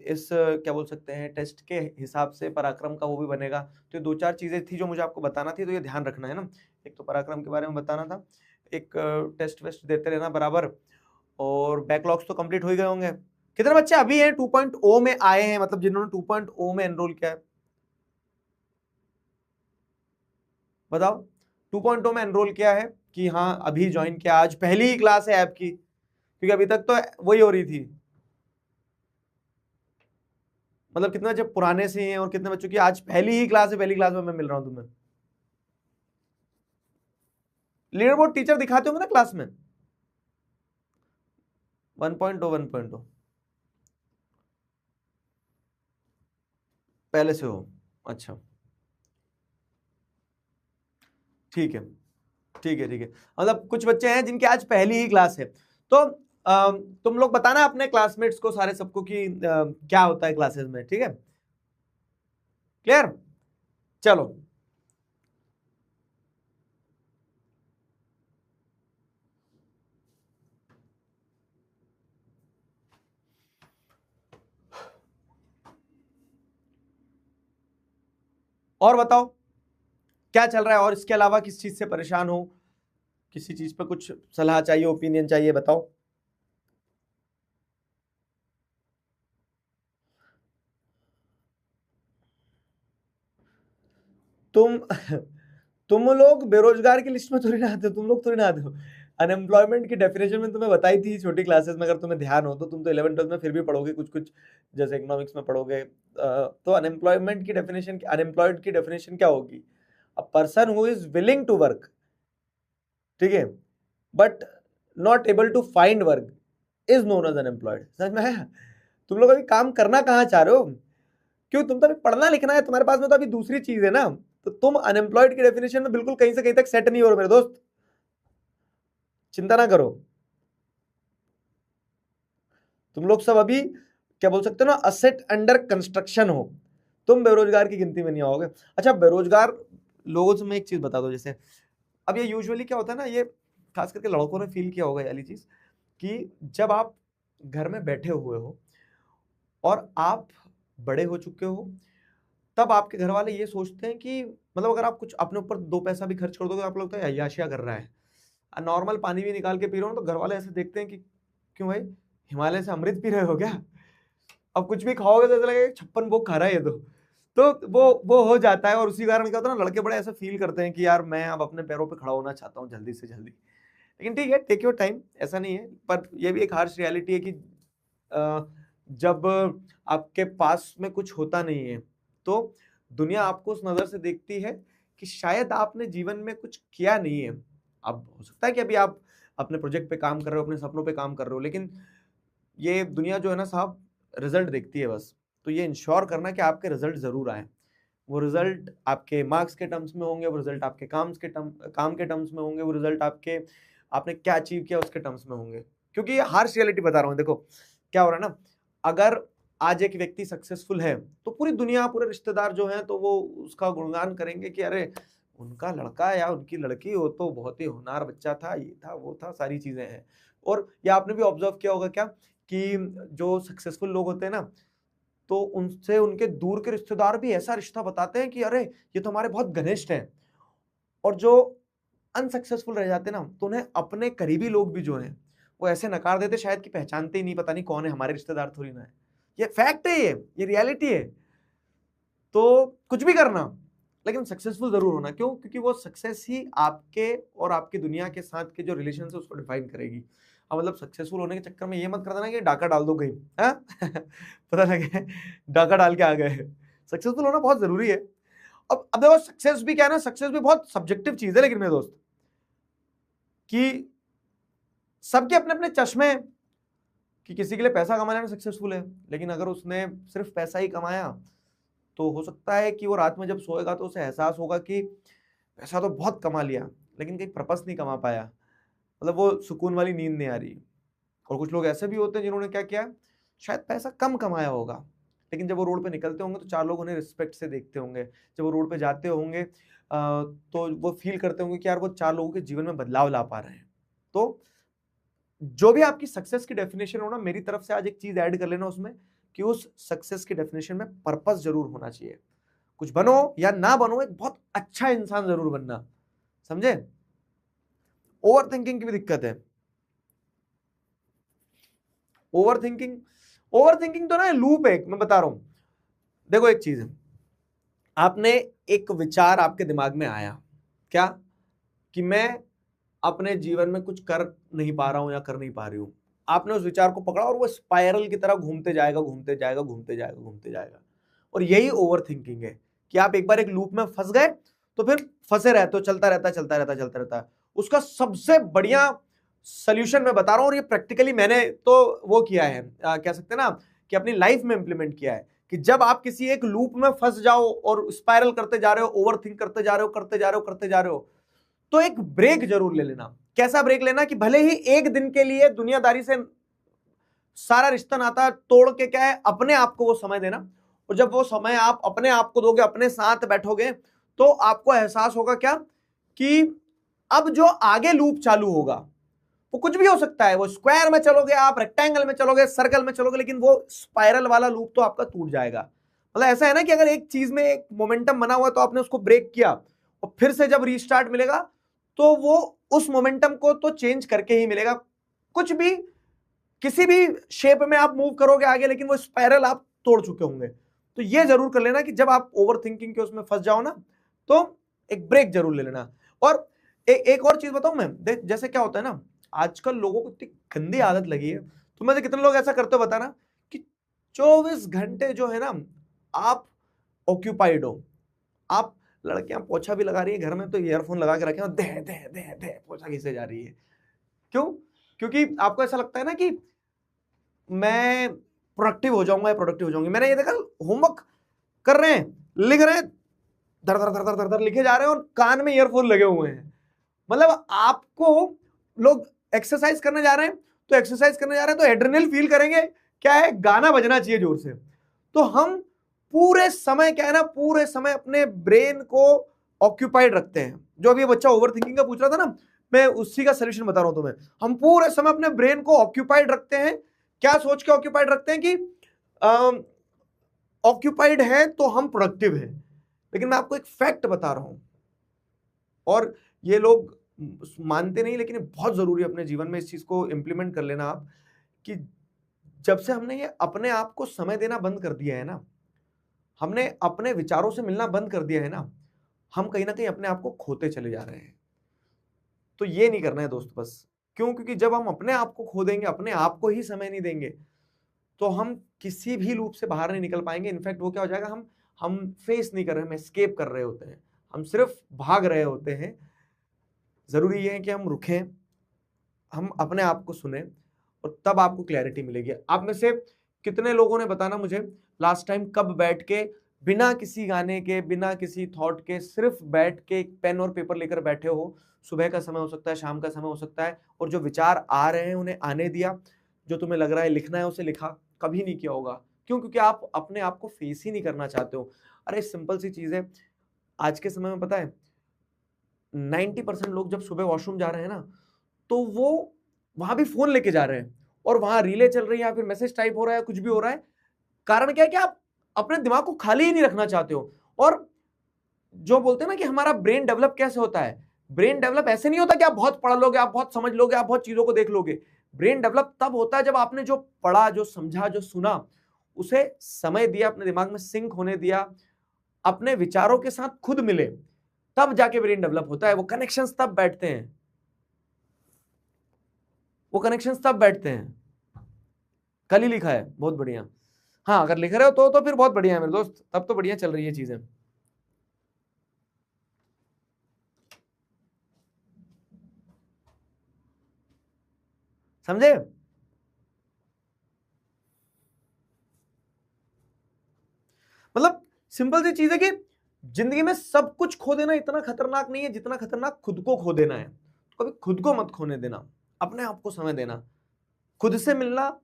[SPEAKER 1] इस क्या बोल सकते हैं, टेस्ट के हिसाब से पराक्रम का वो भी बनेगा। तो ये 2-4 चीजें थी जो मुझे आपको बताना थी, तो ये ध्यान रखना है ना। एक तो पराक्रम के बारे में बताना था, एक टेस्ट वेस्ट देते रहना बराबर, और बैकलॉग्स तो कंप्लीट हो ही गए होंगे। कितने बच्चे अभी हैं 2.0 में आए हैं, मतलब जिन्होंने 2.0 में एनरोल किया है, बताओ 2.0 में एनरोल किया है कि हाँ अभी ज्वाइन किया, आज पहली ही क्लास है ऐप की, क्योंकि अभी तक तो वही हो रही थी। मतलब कितने बच्चे पुराने से हैं और कितने बच्चों की आज पहली ही क्लास है, पहली क्लास में मैं मिल रहा हूं तुम्हें। लीडर बोर्ड टीचर दिखाते होंगे ना क्लास में 1.0 1.0 पहले से हो, अच्छा ठीक है ठीक है ठीक है। मतलब कुछ बच्चे हैं जिनकी आज पहली ही क्लास है। तो तुम लोग बताना अपने क्लासमेट्स को सारे सबको कि क्या होता है क्लासेस में, ठीक है, क्लियर, चलो। और बताओ क्या चल रहा है, और इसके अलावा किस चीज से परेशान हो, किसी चीज पे कुछ सलाह चाहिए, ओपिनियन चाहिए, बताओ। तुम तुम लोग बेरोजगार की लिस्ट में थोड़ी ना आते हो, तुम लोग थोड़ी ना आते हो। अनएम्प्लॉयमेंट की डेफिनेशन में तुम्हें बताई थी छोटी क्लासेस में, अगर तुम्हें ध्यान हो तो। तुम तो 11th 12th में फिर भी पढ़ोगे कुछ कुछ, जैसे इकोनॉमिक्स में पढ़ोगे। तो अनएम्प्लॉयमेंट की डेफिनेशन, अनएम्प्लॉयड की डेफिनेशन क्या होगी? A person who is willing to work, ठीक है, but not able to find work is known as unemployed. समझ में आया? तुम लोग अभी काम करना कहाँ चाह रहे हो? क्यों, तुम तो अभी पढ़ना लिखना है, तुम्हारे पास में तो अभी दूसरी चीज है ना। तो तुम अनएम्प्लॉयड की डेफिनेशन में बिल्कुल कहीं से कहीं तक सेट नहीं हो रहे मेरे दोस्त, चिंता ना करो। तुम लोग सब अभी क्या बोल सकते हो ना, असेट अंडर कंस्ट्रक्शन हो। तुम बेरोजगार की गिनती में नहीं आओगे। अच्छा, बेरोजगार लोगों से मैं एक चीज बता दो, जैसे अब ये यूजुअली क्या होता है ना, ये खास करके लड़कों ने फील किया होगा ये वाली चीज, कि जब आप घर में बैठे हुए हो और आप बड़े हो चुके हो, तब आपके घर वाले ये सोचते हैं कि मतलब अगर आप कुछ अपने ऊपर दो पैसा भी खर्च कर दोगे, आप लगता है अय्याशिया कर रहा है। नॉर्मल पानी भी निकाल के पी रहे हो तो घर वाले ऐसे देखते हैं कि क्यों भाई, हिमालय से अमृत पी रहे हो क्या? अब कुछ भी खाओगे तो ऐसा लगेगा 56 भोग खा रहा है ये तो वो हो जाता है। और उसी कारण क्या होता है ना, लड़के बड़े ऐसा फील करते हैं कि यार मैं अब अपने पैरों पे खड़ा होना चाहता हूँ जल्दी से जल्दी। लेकिन ठीक है, टेक योर टाइम, ऐसा नहीं है। पर ये भी एक हार्श रियलिटी है कि जब आपके पास में कुछ होता नहीं है तो दुनिया आपको उस नजर से देखती है कि शायद आपने जीवन में कुछ किया नहीं है। अब हो सकता है कि अभी आप अपने प्रोजेक्ट पे काम कर रहे हो, अपने सपनों पे काम कर रहे हो, लेकिन ये दुनिया जो है ना साहब, रिजल्ट देखती है बस। तो ये इंश्योर करना कि आपके रिजल्ट जरूर आए। वो रिजल्ट आपके मार्क्स के टर्म्स में होंगे, वो रिजल्ट आपके काम के टर्म्स में होंगे, वो रिजल्ट आपके आपने क्या अचीव किया उसके टर्म्स में होंगे। क्योंकि ये हार्श रियलिटी बता रहा हूँ, देखो क्या हो रहा है ना, अगर आज एक व्यक्ति सक्सेसफुल है तो पूरी दुनिया, पूरे रिश्तेदार जो हैं तो वो उसका गुणगान करेंगे कि अरे उनका लड़का या उनकी लड़की वो तो बहुत ही होनहार बच्चा था, ये था वो था, सारी चीजें हैं। और ये आपने भी ऑब्जर्व किया होगा क्या कि जो सक्सेसफुल लोग होते हैं ना, तो उनसे उनके दूर के रिश्तेदार भी ऐसा रिश्ता बताते हैं कि अरे ये तो हमारे बहुत घनिष्ठ हैं। और जो अनसक्सेसफुल रह जाते हैं ना, तो उन्हें अपने करीबी लोग भी जो हैं वो ऐसे नकार देते, शायद कि पहचानते ही नहीं, पता नहीं कौन है, हमारे रिश्तेदार थोड़ी ना है। ये फैक्ट है, ये रियलिटी है। तो कुछ भी करना, लेकिन सक्सेसफुल जरूर होना। क्यों? क्योंकि वो सक्सेस ही आपके और आपकी दुनिया के साथ के जो रिलेशन है उसको डिफाइन करेगी। अब मतलब सक्सेसफुल होने के चक्कर में ये मत कर देना कि डाका डाल दो कहीं, हाँ? पता लगे डाका डाल के आ गए। सक्सेसफुल होना बहुत जरूरी है। अब देखो सक्सेस भी क्या है ना, सक्सेस भी बहुत सब्जेक्टिव चीज है, लेकिन मेरे दोस्त कि सबके अपने अपने चश्मे हैं। कि किसी के लिए पैसा कमाने में सक्सेसफुल है, लेकिन अगर उसने सिर्फ पैसा ही कमाया तो हो सकता है कि वो रात में जब सोएगा तो उसे एहसास होगा कि पैसा तो बहुत कमा लिया, लेकिन कहीं पर्पस नहीं कमा पाया, मतलब वो सुकून वाली नींद नहीं आ रही। और कुछ लोग ऐसे भी होते हैं जिन्होंने क्या किया, शायद पैसा कम कमाया होगा, लेकिन जब वो रोड पे निकलते होंगे तो चार लोग उन्हें रिस्पेक्ट से देखते होंगे। जब वो रोड पे जाते होंगे तो वो फील करते होंगे कि यार वो चार लोगों के जीवन में बदलाव ला पा रहे हैं। तो जो भी आपकी सक्सेस की डेफिनेशन हो ना, मेरी तरफ से आज एक चीज ऐड कर लेना उसमें, कि उस सक्सेस की डेफिनेशन में पर्पस जरूर होना चाहिए। कुछ बनो या ना बनो, एक बहुत अच्छा इंसान जरूर बनना, समझे? ओवर थिंकिंग की भी दिक्कत है। ओवर थिंकिंग तो ना लूप है, मैं बता रहा हूं। देखो एक चीज है, आपने एक विचार आपके दिमाग में आया क्या, कि मैं अपने जीवन में कुछ कर नहीं पा रहा हूं या कर नहीं पा रही हूं। आपने उस विचार को पकड़ा और वो स्पाइरल की तरह घूमते जाएगा घूमते जाएगा घूमते जाएगा घूमते जाएगा। और यही ओवर थिंकिंग है, कि आप एक बार एक लूप में फंस गए तो फिर फंसे रहते हो, चलता रहता है चलता रहता है चलता रहता है। उसका सबसे बढ़िया सोल्यूशन मैं बता रहा हूं, और ये प्रैक्टिकली मैंने तो वो किया है, कह सकते हैं ना कि अपनी लाइफ में इंप्लीमेंट किया है, कि जब आप किसी एक लूप में फंस जाओ और स्पाइरल करते जा रहे हो, ओवर थिंक करते जा रहे हो करते जा रहे हो करते जा रहे हो, तो एक ब्रेक जरूर ले लेना। कैसा ब्रेक लेना, कि भले ही एक दिन के लिए दुनियादारी से सारा रिश्ता नाता तोड़ के क्या है, अपने आप को वो समय देना। और जब वो समय आप अपने आप को दोगे, अपने साथ बैठोगे, तो आपको एहसास होगा क्या, कि अब जो आगे लूप चालू होगा वो कुछ भी हो सकता है। वो स्क्वायर में चलोगे आप, रेक्टेंगल में चलोगे, सर्कल में चलोगे, लेकिन वो स्पाइरल वाला लूप तो आपका टूट जाएगा। मतलब ऐसा है ना कि अगर एक चीज में एक मोमेंटम बना हुआ है तो आपने उसको ब्रेक किया और फिर से जब रीस्टार्ट मिलेगा तो वो उस मोमेंटम को तो चेंज करके ही मिलेगा। कुछ भी किसी भी शेप में आप मूव करोगे आगे, लेकिन वो स्पाइरल आप तोड़ चुके होंगे। तो ये जरूर कर लेना कि जब आप ओवर थिंकिंग के उसमें फंस जाओ ना, तो एक ब्रेक जरूर ले लेना। और एक और चीज बताऊं मैं, जैसे क्या होता है ना, आजकल लोगों को इतनी गंदी आदत लगी है, तो मैं कितने लोग ऐसा करते हो बताना, कि 24 घंटे जो है ना आप ऑक्यूपाइड हो। आप लड़कियां पोछा भी लगा रही है घर में तो ईयरफोन लगा के रखे हो, दे दे दे दे पोछा खींचे जा रही है। क्यों? क्योंकि आपको ऐसा लगता है ना कि मैं प्रोडक्टिव हो जाऊंगा या प्रोडक्टिव हो जाऊंगी। मैंने ये देखा, होमवर्क कर रहे हैं, लिख रहे हैं, धर धर धर धर धर लिखे जा रहे हैं और कान में ईयरफोन लगे हुए हैं। मतलब आपको लोग एक्सरसाइज करने जा रहे हैं, तो एक्सरसाइज करने जा रहे हैं तो एड्रेनल फील करेंगे, क्या है, गाना बजना चाहिए जोर से। तो हम पूरे समय क्या है ना, पूरे समय अपने ब्रेन को ऑक्यूपाइड रखते हैं। जो अभी बच्चा ओवर थिंकिंग का पूछ रहा था ना, मैं उसी का सोल्यूशन बता रहा हूं तुम्हें। हम पूरे समय अपने ब्रेन को ऑक्यूपाइड रखते हैं। क्या सोच के ऑक्यूपाइड रखते हैं, कि ऑक्यूपाइड है तो हम प्रोडक्टिव हैं। लेकिन मैं आपको एक फैक्ट बता रहा हूं, और ये लोग मानते नहीं, लेकिन बहुत जरूरी है अपने जीवन में इस चीज को इंप्लीमेंट कर लेना आप, कि जब से हमने ये अपने आप को समय देना बंद कर दिया है ना, हमने अपने विचारों से मिलना बंद कर दिया है ना, हम कहीं ना कहीं अपने आप को खोते चले जा रहे हैं। तो ये नहीं करना है दोस्त बस। क्यों? क्योंकि जब हम अपने आप को खो देंगे, अपने आप को ही समय नहीं देंगे, तो हम किसी भी लूप से बाहर नहीं निकल पाएंगे। इनफैक्ट वो क्या हो जाएगा, हम फेस नहीं कर रहे, हम एस्केप कर रहे होते हैं, हम सिर्फ भाग रहे होते हैं। जरूरी ये है कि हम रुकें, हम अपने आप को सुने, और तब आपको क्लैरिटी मिलेगी। आप में से कितने लोगों ने, बताना मुझे, लास्ट टाइम कब बैठ के बिना किसी गाने के, बिना किसी थॉट के, सिर्फ बैठ के एक पेन और पेपर लेकर बैठे हो। सुबह का समय हो सकता है, शाम का समय हो सकता है, और जो विचार आ रहे हैं उन्हें आने दिया, जो तुम्हें लग रहा है लिखना है उसे लिखा। कभी नहीं किया होगा। क्यों? क्योंकि आप अपने आप को फेस ही नहीं करना चाहते हो। अरे सिंपल सी चीज है, आज के समय में पता है 90% लोग जब सुबह वॉशरूम जा रहे हैं ना, तो वो वहां भी फोन लेके जा रहे हैं, और वहां रीले चल रही है या फिर मैसेज टाइप हो रहा है, कुछ भी हो रहा है। कारण क्या है, कि आप अपने दिमाग को खाली ही नहीं रखना चाहते हो। और जो बोलते हैं ना कि हमारा ब्रेन डेवलप कैसे होता है, ब्रेन डेवलप ऐसे नहीं होता कि आप बहुत पढ़ लोगे, आप बहुत समझ लोगे, आप बहुत चीजों को देख लोगे। ब्रेन डेवलप तब होता है जब आपने जो पढ़ा, जो समझा, जो सुना, उसे समय दिया, अपने दिमाग में सिंक होने दिया, अपने विचारों के साथ खुद मिले, तब जाके ब्रेन डेवलप होता है। वो कनेक्शंस तब बैठते हैं, वो कनेक्शंस तब बैठते हैं। कल ही लिखा है, बहुत बढ़िया। हाँ, अगर लिख रहे हो तो फिर बहुत बढ़िया है मेरे दोस्त, तब तो बढ़िया चल रही है चीजें। समझे? मतलब सिंपल सी चीज है कि जिंदगी में सब कुछ खो देना इतना खतरनाक नहीं है जितना खतरनाक खुद को खो देना है। तो कभी खुद को मत खोने देना, अपने आप को समय देना, खुद से मिलना।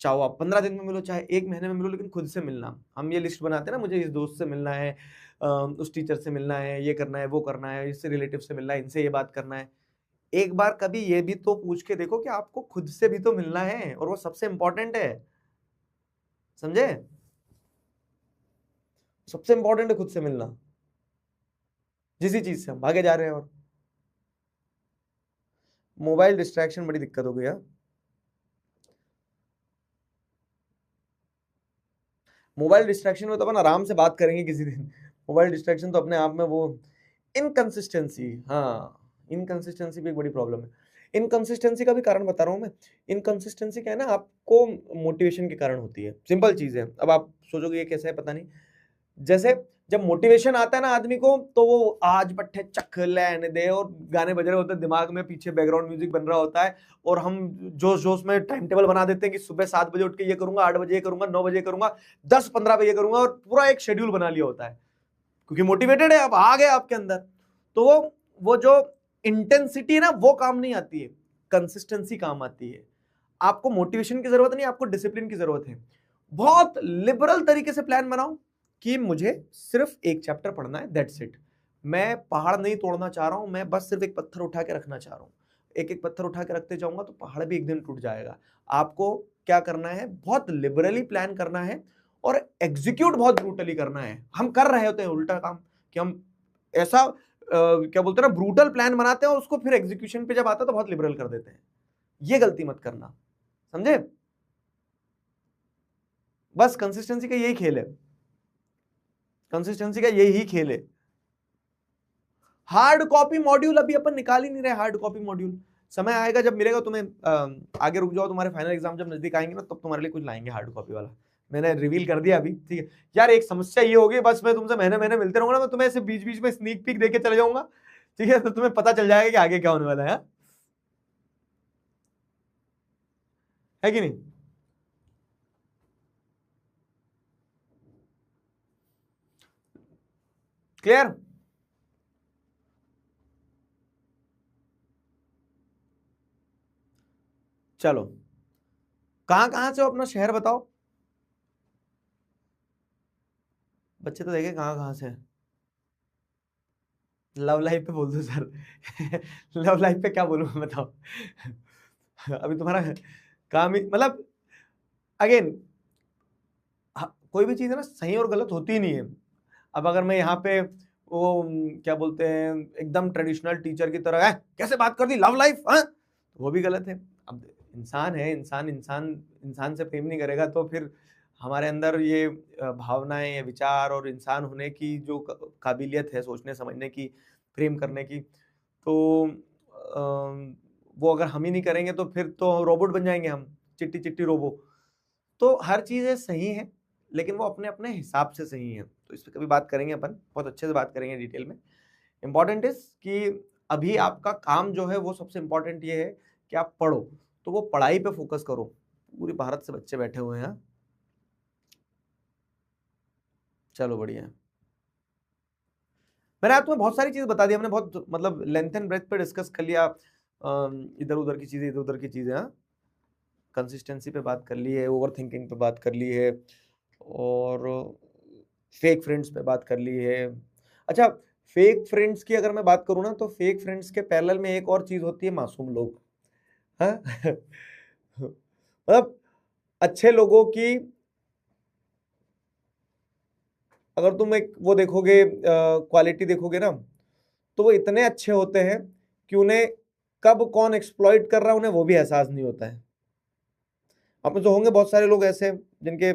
[SPEAKER 1] चाहो आप 15 दिन में मिलो, चाहे 1 महीने में मिलो, लेकिन खुद से मिलना। हम ये लिस्ट बनाते हैं ना, मुझे इस दोस्त से मिलना है, उस टीचर से मिलना है, ये करना है, वो करना है, इससे रिलेटिव से मिलना है, इनसे ये बात करना है। एक बार कभी ये भी तो पूछ के देखो कि आपको खुद से भी तो मिलना है, और वो सबसे इंपॉर्टेंट है। समझे? सबसे इंपॉर्टेंट है खुद से मिलना, जिस चीज से हम भागे जा रहे हैं। और मोबाइल डिस्ट्रैक्शन बड़ी दिक्कत हो गई है। मोबाइल डिस्ट्रैक्शन में तो अपन आराम से बात करेंगे किसी दिन। मोबाइल डिस्ट्रैक्शन तो अपने आप में वो इनकंसिस्टेंसी, हाँ इनकंसिस्टेंसी भी एक बड़ी प्रॉब्लम है। इनकंसिस्टेंसी का भी कारण बता रहा हूं मैं। इनकंसिस्टेंसी क्या है ना, आपको मोटिवेशन के कारण होती है। सिंपल चीज है। अब आप सोचोगे ये कैसे है, पता नहीं। जैसे जब मोटिवेशन आता है ना आदमी को, तो वो आज पट्टे चख लेने दे और गाने बज रहे होते हैं दिमाग में, पीछे बैकग्राउंड म्यूजिक बन रहा होता है, और हम जोश जोश में टाइम टेबल बना देते हैं कि सुबह 7 बजे उठ के ये करूंगा, 8 बजे ये करूंगा, 9 बजे करूंगा, 10-15 बजे करूंगा, और पूरा एक शेड्यूल बना लिया होता है क्योंकि मोटिवेटेड है, अब आ गया आपके अंदर। तो वो जो इंटेंसिटी है ना, वो काम नहीं आती है, कंसिस्टेंसी काम आती है। आपको मोटिवेशन की जरूरत नहीं, आपको डिसिप्लिन की जरूरत है। बहुत लिबरल तरीके से प्लान बनाओ कि मुझे सिर्फ एक चैप्टर पढ़ना है, दैट्स इट। मैं पहाड़ नहीं तोड़ना चाह रहा हूं, मैं बस सिर्फ एक पत्थर उठा के रखना चाह रहा हूं। एक एक पत्थर उठा के रखते जाऊंगा तो पहाड़ भी एक दिन टूट जाएगा। आपको क्या करना है, बहुत लिबरली प्लान करना है और एग्जीक्यूट बहुत ब्रूटली करना है। हम कर रहे होते हैं उल्टा काम, कि हम ऐसा क्या बोलते हैं ना, ब्रूटल प्लान बनाते हैं और उसको फिर एग्जीक्यूशन पे जब आता है तो बहुत लिबरल कर देते हैं। ये गलती मत करना, समझे? बस कंसिस्टेंसी का यही खेल है, कंसिस्टेंसी का यही खेल है। हार्ड कॉपी मॉड्यूल अभी अपन निकाल ही नहीं रहे। हार्ड कॉपी मॉड्यूल समय आएगा जब मिलेगा तुम्हें, आगे रुक जाओ, तुम्हारे फाइनल एग्जाम जब नजदीक आएंगे ना, तब तुम्हारे लिए कुछ लाएंगे हार्ड कॉपी वाला। मैंने रिवील कर दिया अभी, ठीक है यार। एक समस्या ये होगी, बस मैं तुमसे महीने महीने मिलते रहूंगा ना, मैं तुम्हें ऐसे बीच बीच में स्नीक पीक देके चले जाऊंगा, ठीक है, तो तुम्हें पता चल जाएगा कि आगे क्या होने वाला है कि नहीं? क्लियर? चलो, कहां कहां से हो, अपना शहर बताओ। बच्चे तो देखे कहां कहां से हैं। लव लाइफ पे बोल दो सर। लव लाइफ पे क्या बोलूं मैं, बताओ। अभी तुम्हारा काम ही मतलब, अगेन कोई भी चीज है ना, सही और गलत होती ही नहीं है। अब अगर मैं यहाँ पे वो क्या बोलते हैं, एकदम ट्रेडिशनल टीचर की तरह है कैसे बात कर दी लव लाइफ, हाँ, तो वो भी गलत है। अब इंसान है, इंसान इंसान इंसान से प्रेम नहीं करेगा तो फिर हमारे अंदर ये भावनाएं, ये विचार और इंसान होने की जो काबिलियत है सोचने समझने की, प्रेम करने की, तो वो अगर हम ही नहीं करेंगे तो फिर तो रोबोट बन जाएंगे हम, चिट्टी चिट्टी रोबो। तो हर चीजें सही है, लेकिन वो अपने अपने हिसाब से सही है। तो इस पर कभी बात करेंगे अपन, बहुत अच्छे से बात करेंगे डिटेल में। इंपॉर्टेंट इज कि अभी आपका काम जो है वो सबसे इंपॉर्टेंट ये है कि आप पढ़ो, तो वो पढ़ाई पे फोकस करो। पूरे भारत से बच्चे बैठे हुए हैं। चलो बढ़िया है। मैंने आज तुम्हें बहुत सारी चीज बता दी, हमने बहुत मतलब लेंथ एंड ब्रेथ पे डिस्कस कर लिया, इधर उधर की चीजें, इधर उधर की चीजें। हाँ, कंसिस्टेंसी पे बात कर ली है, ओवर थिंकिंग पे बात कर ली है, और फेक फ्रेंड्स पे बात कर ली है। अच्छा, फेक फ्रेंड्स की अगर मैं बात करूं ना, तो फेक फ्रेंड्स के पैरेलल में एक और चीज होती है, मासूम लोग। हाँ। मतलब अच्छे लोगों की अगर तुम एक वो देखोगे, क्वालिटी देखोगे ना, तो वो इतने अच्छे होते हैं कि उन्हें कब कौन एक्सप्लॉइट कर रहा है उन्हें वो भी एहसास नहीं होता है। आप में तो होंगे बहुत सारे लोग ऐसे जिनके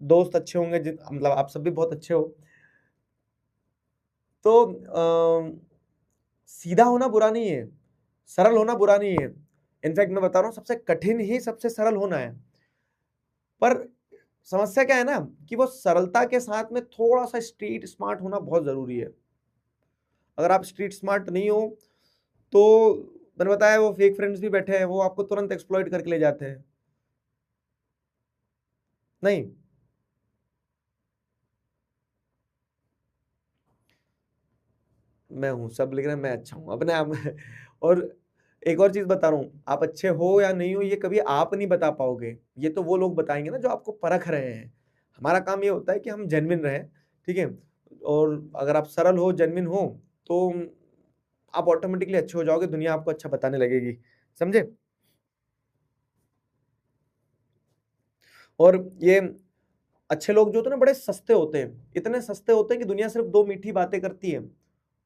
[SPEAKER 1] दोस्त अच्छे होंगे, मतलब आप सब भी बहुत अच्छे हो। तो सीधा होना बुरा नहीं है, सरल होना बुरा नहीं है। इनफैक्ट मैं बता रहा हूं, सबसे कठिन ही सबसे सरल होना है। पर समस्या क्या है ना, कि वो सरलता के साथ में थोड़ा सा स्ट्रीट स्मार्ट होना बहुत जरूरी है। अगर आप स्ट्रीट स्मार्ट नहीं हो तो मैंने बताया, वो फेक फ्रेंड्स भी बैठे हैं, वो आपको तुरंत एक्सप्लॉइट करके ले जाते हैं। नहीं, मैं हूं सब, लेकिन मैं अच्छा हूं अपने आप में। और एक और चीज बता रहा हूं, आप अच्छे हो या नहीं हो ये कभी आप नहीं बता पाओगे, ये तो वो लोग बताएंगे ना जो आपको परख रहे हैं। हमारा काम ये होता है कि हम जेन्युइन रहें, ठीक है। और अगर आप सरल हो, जेन्युइन हो, तो आप ऑटोमेटिकली अच्छे हो जाओगे, दुनिया आपको अच्छा बताने लगेगी, समझे? और ये अच्छे लोग जो होते हैं ना, बड़े सस्ते होते हैं, इतने सस्ते होते हैं कि दुनिया सिर्फ दो मीठी बातें करती है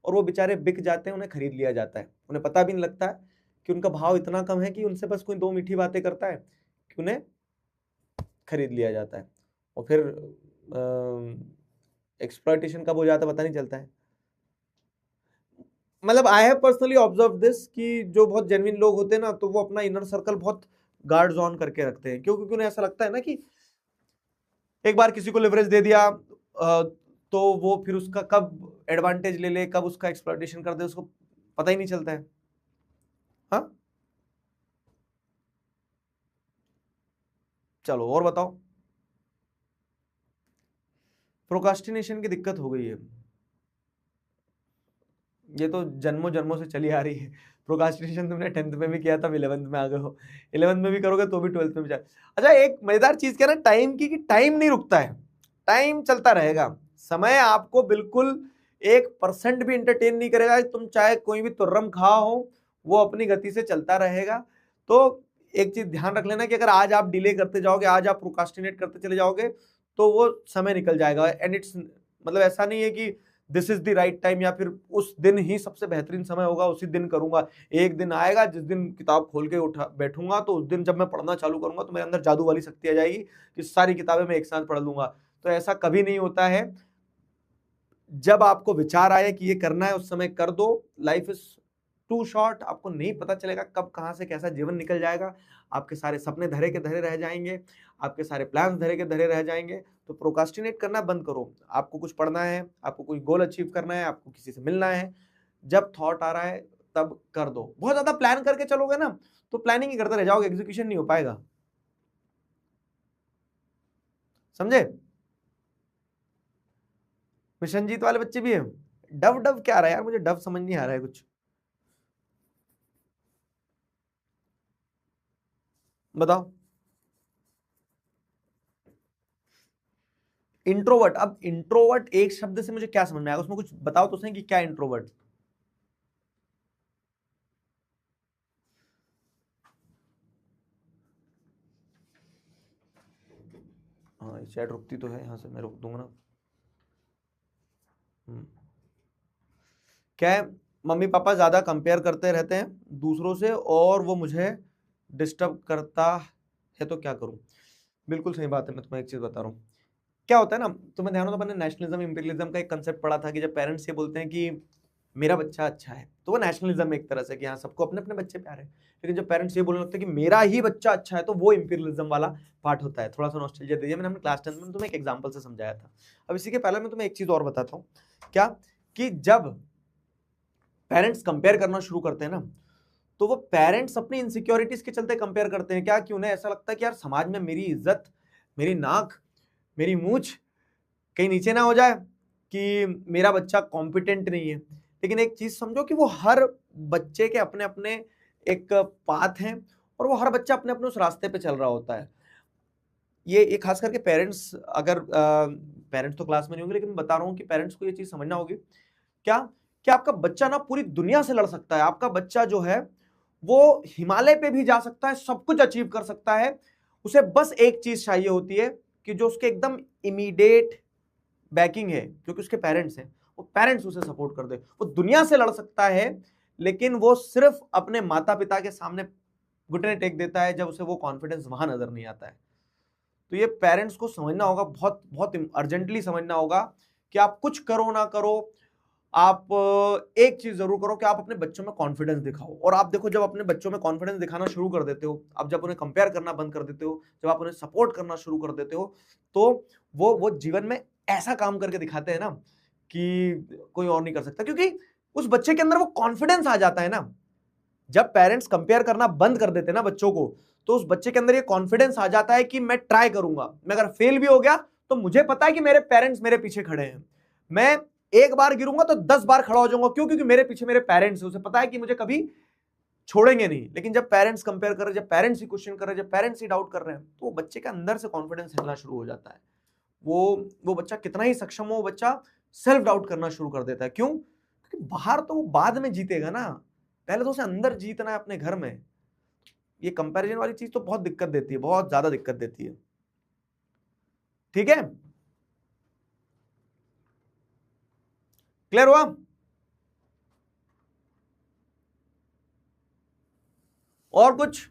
[SPEAKER 1] और वो बेचारे बिक जाते हैं, उन्हें खरीद लिया जाता है, उन्हें पता भी नहीं लगता है कि उनका भाव इतना कम है कि उनसे बस कोई दो मीठी बातें करता है कि उन्हें खरीद लिया जाता है, और फिर एक्सप्लॉयटेशन कब हो जाता है पता नहीं चलता है। मतलब I have personally observe this कि जो बहुत जेन्युइन लोग होते हैं ना, तो वो अपना इनर सर्कल बहुत गार्ड्स ऑन करके रखते हैं, क्योंकि उन्हें ऐसा लगता है ना कि एक बार किसी को लिवरेज दे दिया तो वो फिर उसका कब एडवांटेज ले ले, कब उसका एक्सप्लॉयटेशन कर दे, उसको पता ही नहीं चलता है। हाँ, चलो और बताओ। प्रोकास्टिनेशन की दिक्कत हो गई है, ये तो जन्मों जन्मों से चली आ रही है। प्रोकास्टिनेशन तुमने 10th में भी किया था, 11th में आ गए हो, 11th में भी करोगे तो भी 12th में भी अच्छा, एक मजेदार चीज क्या ना टाइम की, कि टाइम नहीं रुकता है, टाइम चलता रहेगा। समय आपको बिल्कुल 1% भी इंटरटेन नहीं करेगा, तुम चाहे कोई भी तुर्रम खा हो, वो अपनी गति से चलता रहेगा। तो एक चीज ध्यान रख लेना कि अगर आज आप डिले करते जाओगे, आज आप प्रोकास्टिनेट करते चले जाओगे, तो वो समय निकल जाएगा। एंड इट्स मतलब ऐसा नहीं है कि this is the right time, या फिर उस दिन ही सबसे बेहतरीन समय होगा उसी दिन करूंगा। एक दिन आएगा जिस दिन किताब खोल के उठा बैठूंगा, तो उस दिन जब मैं पढ़ना चालू करूंगा तो मेरे अंदर जादू वाली शक्ति आ जाएगी कि सारी किताबें मैं एक साथ पढ़ लूंगा। तो ऐसा कभी नहीं होता है। जब आपको विचार आए कि ये करना है, उस समय कर दो। लाइफ इज टू शॉर्ट, आपको नहीं पता चलेगा कब कहां से कैसा जीवन निकल जाएगा। आपके सारे सपने धरे के धरे रह जाएंगे, आपके सारे प्लान धरे के धरे रह जाएंगे। तो प्रोकास्टिनेट करना बंद करो। आपको कुछ पढ़ना है, आपको कोई गोल अचीव करना है, आपको किसी से मिलना है, जब थॉट आ रहा है तब कर दो। बहुत ज्यादा प्लान करके चलोगे ना, तो प्लानिंग ही करते रह जाओगे, एग्जीक्यूशन नहीं हो पाएगा। समझे? मिशनजीत वाले बच्चे भी है। डव डव क्या आ रहा है यार, मुझे डव समझ नहीं आ रहा है कुछ, बताओ। इंट्रोवर्ट, अब इंट्रोवर्ट एक शब्द से मुझे क्या समझ में आएगा, उसमें कुछ बताओ तो सही कि क्या इंट्रोवर्ट। हाँ, चैट रुकती तो है, यहाँ से मैं रोक दूंगा ना। क्या है, मम्मी पापा ज्यादा कंपेयर करते रहते हैं दूसरों से, और वो मुझे डिस्टर्ब करता है, तो क्या करूं। बिल्कुल सही बात है। मैं तुम्हें एक चीज बता रहा हूँ, क्या होता है ना, तुम्हें ध्यान हो तो मैंने नेशनलिज्म इंपीरियलिज्म का एक कंसेप्ट पढ़ा था कि जब पेरेंट्स ये बोलते हैं कि मेरा बच्चा अच्छा है, तो वो नेशनलिज्म एक तरह से कि हाँ सबको अपने अपने बच्चे प्यारे हैं। लेकिन जब पेरेंट्स ये बोलने लगते हैं कि मेरा ही बच्चा अच्छा है, तो वो इंपीरियलिज्म वाला पार्ट होता है। थोड़ा सा नॉस्टैल्जिया दीजिए, मैंने अपने क्लास 10 में तुम्हें एक एग्जांपल से समझाया था। अब इसी के पहले मैं तुम्हें एक चीज और बताता हूँ, क्या कि जब पेरेंट्स कंपेयर करना शुरू करते हैं ना, तो वो पेरेंट्स अपनी इनसिक्योरिटीज के चलते कंपेयर करते हैं। क्या कि उन्हें ऐसा लगता है कि यार समाज में मेरी इज्जत, मेरी नाक, मेरी मूछ कहीं नीचे ना हो जाए, कि मेरा बच्चा कॉम्पिटेंट नहीं है। लेकिन एक चीज समझो कि वो हर बच्चे के अपने अपने एक पाथ हैं, और वो हर बच्चा अपने अपने उस रास्ते पे चल रहा होता है। ये खास करके पेरेंट्स, अगर पेरेंट्स तो क्लास में नहीं होंगे, लेकिन मैं बता रहा हूँ कि पेरेंट्स को ये चीज समझना होगी, क्या कि आपका बच्चा ना पूरी दुनिया से लड़ सकता है। आपका बच्चा जो है वो हिमालय पे भी जा सकता है, सब कुछ अचीव कर सकता है। उसे बस एक चीज चाहिए होती है कि जो उसके एकदम इमीडिएट बैकिंग है, क्योंकि उसके पेरेंट्स हैं, वो पेरेंट्स उसे सपोर्ट कर दे। वो दुनिया से लड़ सकता है, लेकिन वो सिर्फ अपने माता पिता के सामने घुटने टेक देता है जब उसे वो कॉन्फिडेंस वहां नजर नहीं आता है। तो ये पेरेंट्स को समझना होगा, बहुत बहुत अर्जेंटली समझना होगा कि आप कुछ करो ना करो, आप एक चीज जरूर करो कि आप अपने बच्चों में कॉन्फिडेंस दिखाओ। और आप देखो, जब अपने बच्चों में कॉन्फिडेंस दिखाना शुरू कर देते हो, आप जब उन्हें कंपेयर करना बंद कर देते हो, जब आप उन्हें सपोर्ट करना शुरू कर देते हो, तो वो जीवन में ऐसा काम करके दिखाते हैं ना कि कोई और नहीं कर सकता, क्योंकि उस बच्चे के अंदर वो कॉन्फिडेंस आ जाता है ना। जब पेरेंट्स कंपेयर करना बंद कर देते हैं ना बच्चों को, तो उस बच्चे के अंदर ये कॉन्फिडेंस आ जाता है कि मैं ट्राई करूंगा, मैं अगर फेल भी हो गया तो मुझे पता है कि मेरे पेरेंट्स मेरे पीछे खड़े हैं। मैं एक बार गिरूंगा तो 10 बार खड़ा हो जाऊंगा, क्यों? क्योंकि मेरे पीछे मेरे पेरेंट्स हैं, उसे पता है कि मुझे कभी छोड़ेंगे नहीं। लेकिन जब पेरेंट्स कंपेयर कर रहे हैं, जब पेरेंट्स ही क्वेश्चन कर रहे हैं, जब पेरेंट्स ही डाउट कर रहे हैं, तो बच्चे के अंदर से कॉन्फिडेंस हिलना शुरू हो जाता है। वो बच्चा कितना ही सक्षम हो, वो बच्चा सेल्फ डाउट करना शुरू कर देता है। क्यों? क्योंकि बाहर तो वो बाद में जीतेगा ना, पहले तो उसे अंदर जीतना है अपने घर में। ये कंपैरिजन वाली चीज तो बहुत दिक्कत देती है, बहुत ज्यादा दिक्कत देती है। ठीक है, क्लियर हुआ? और कुछ?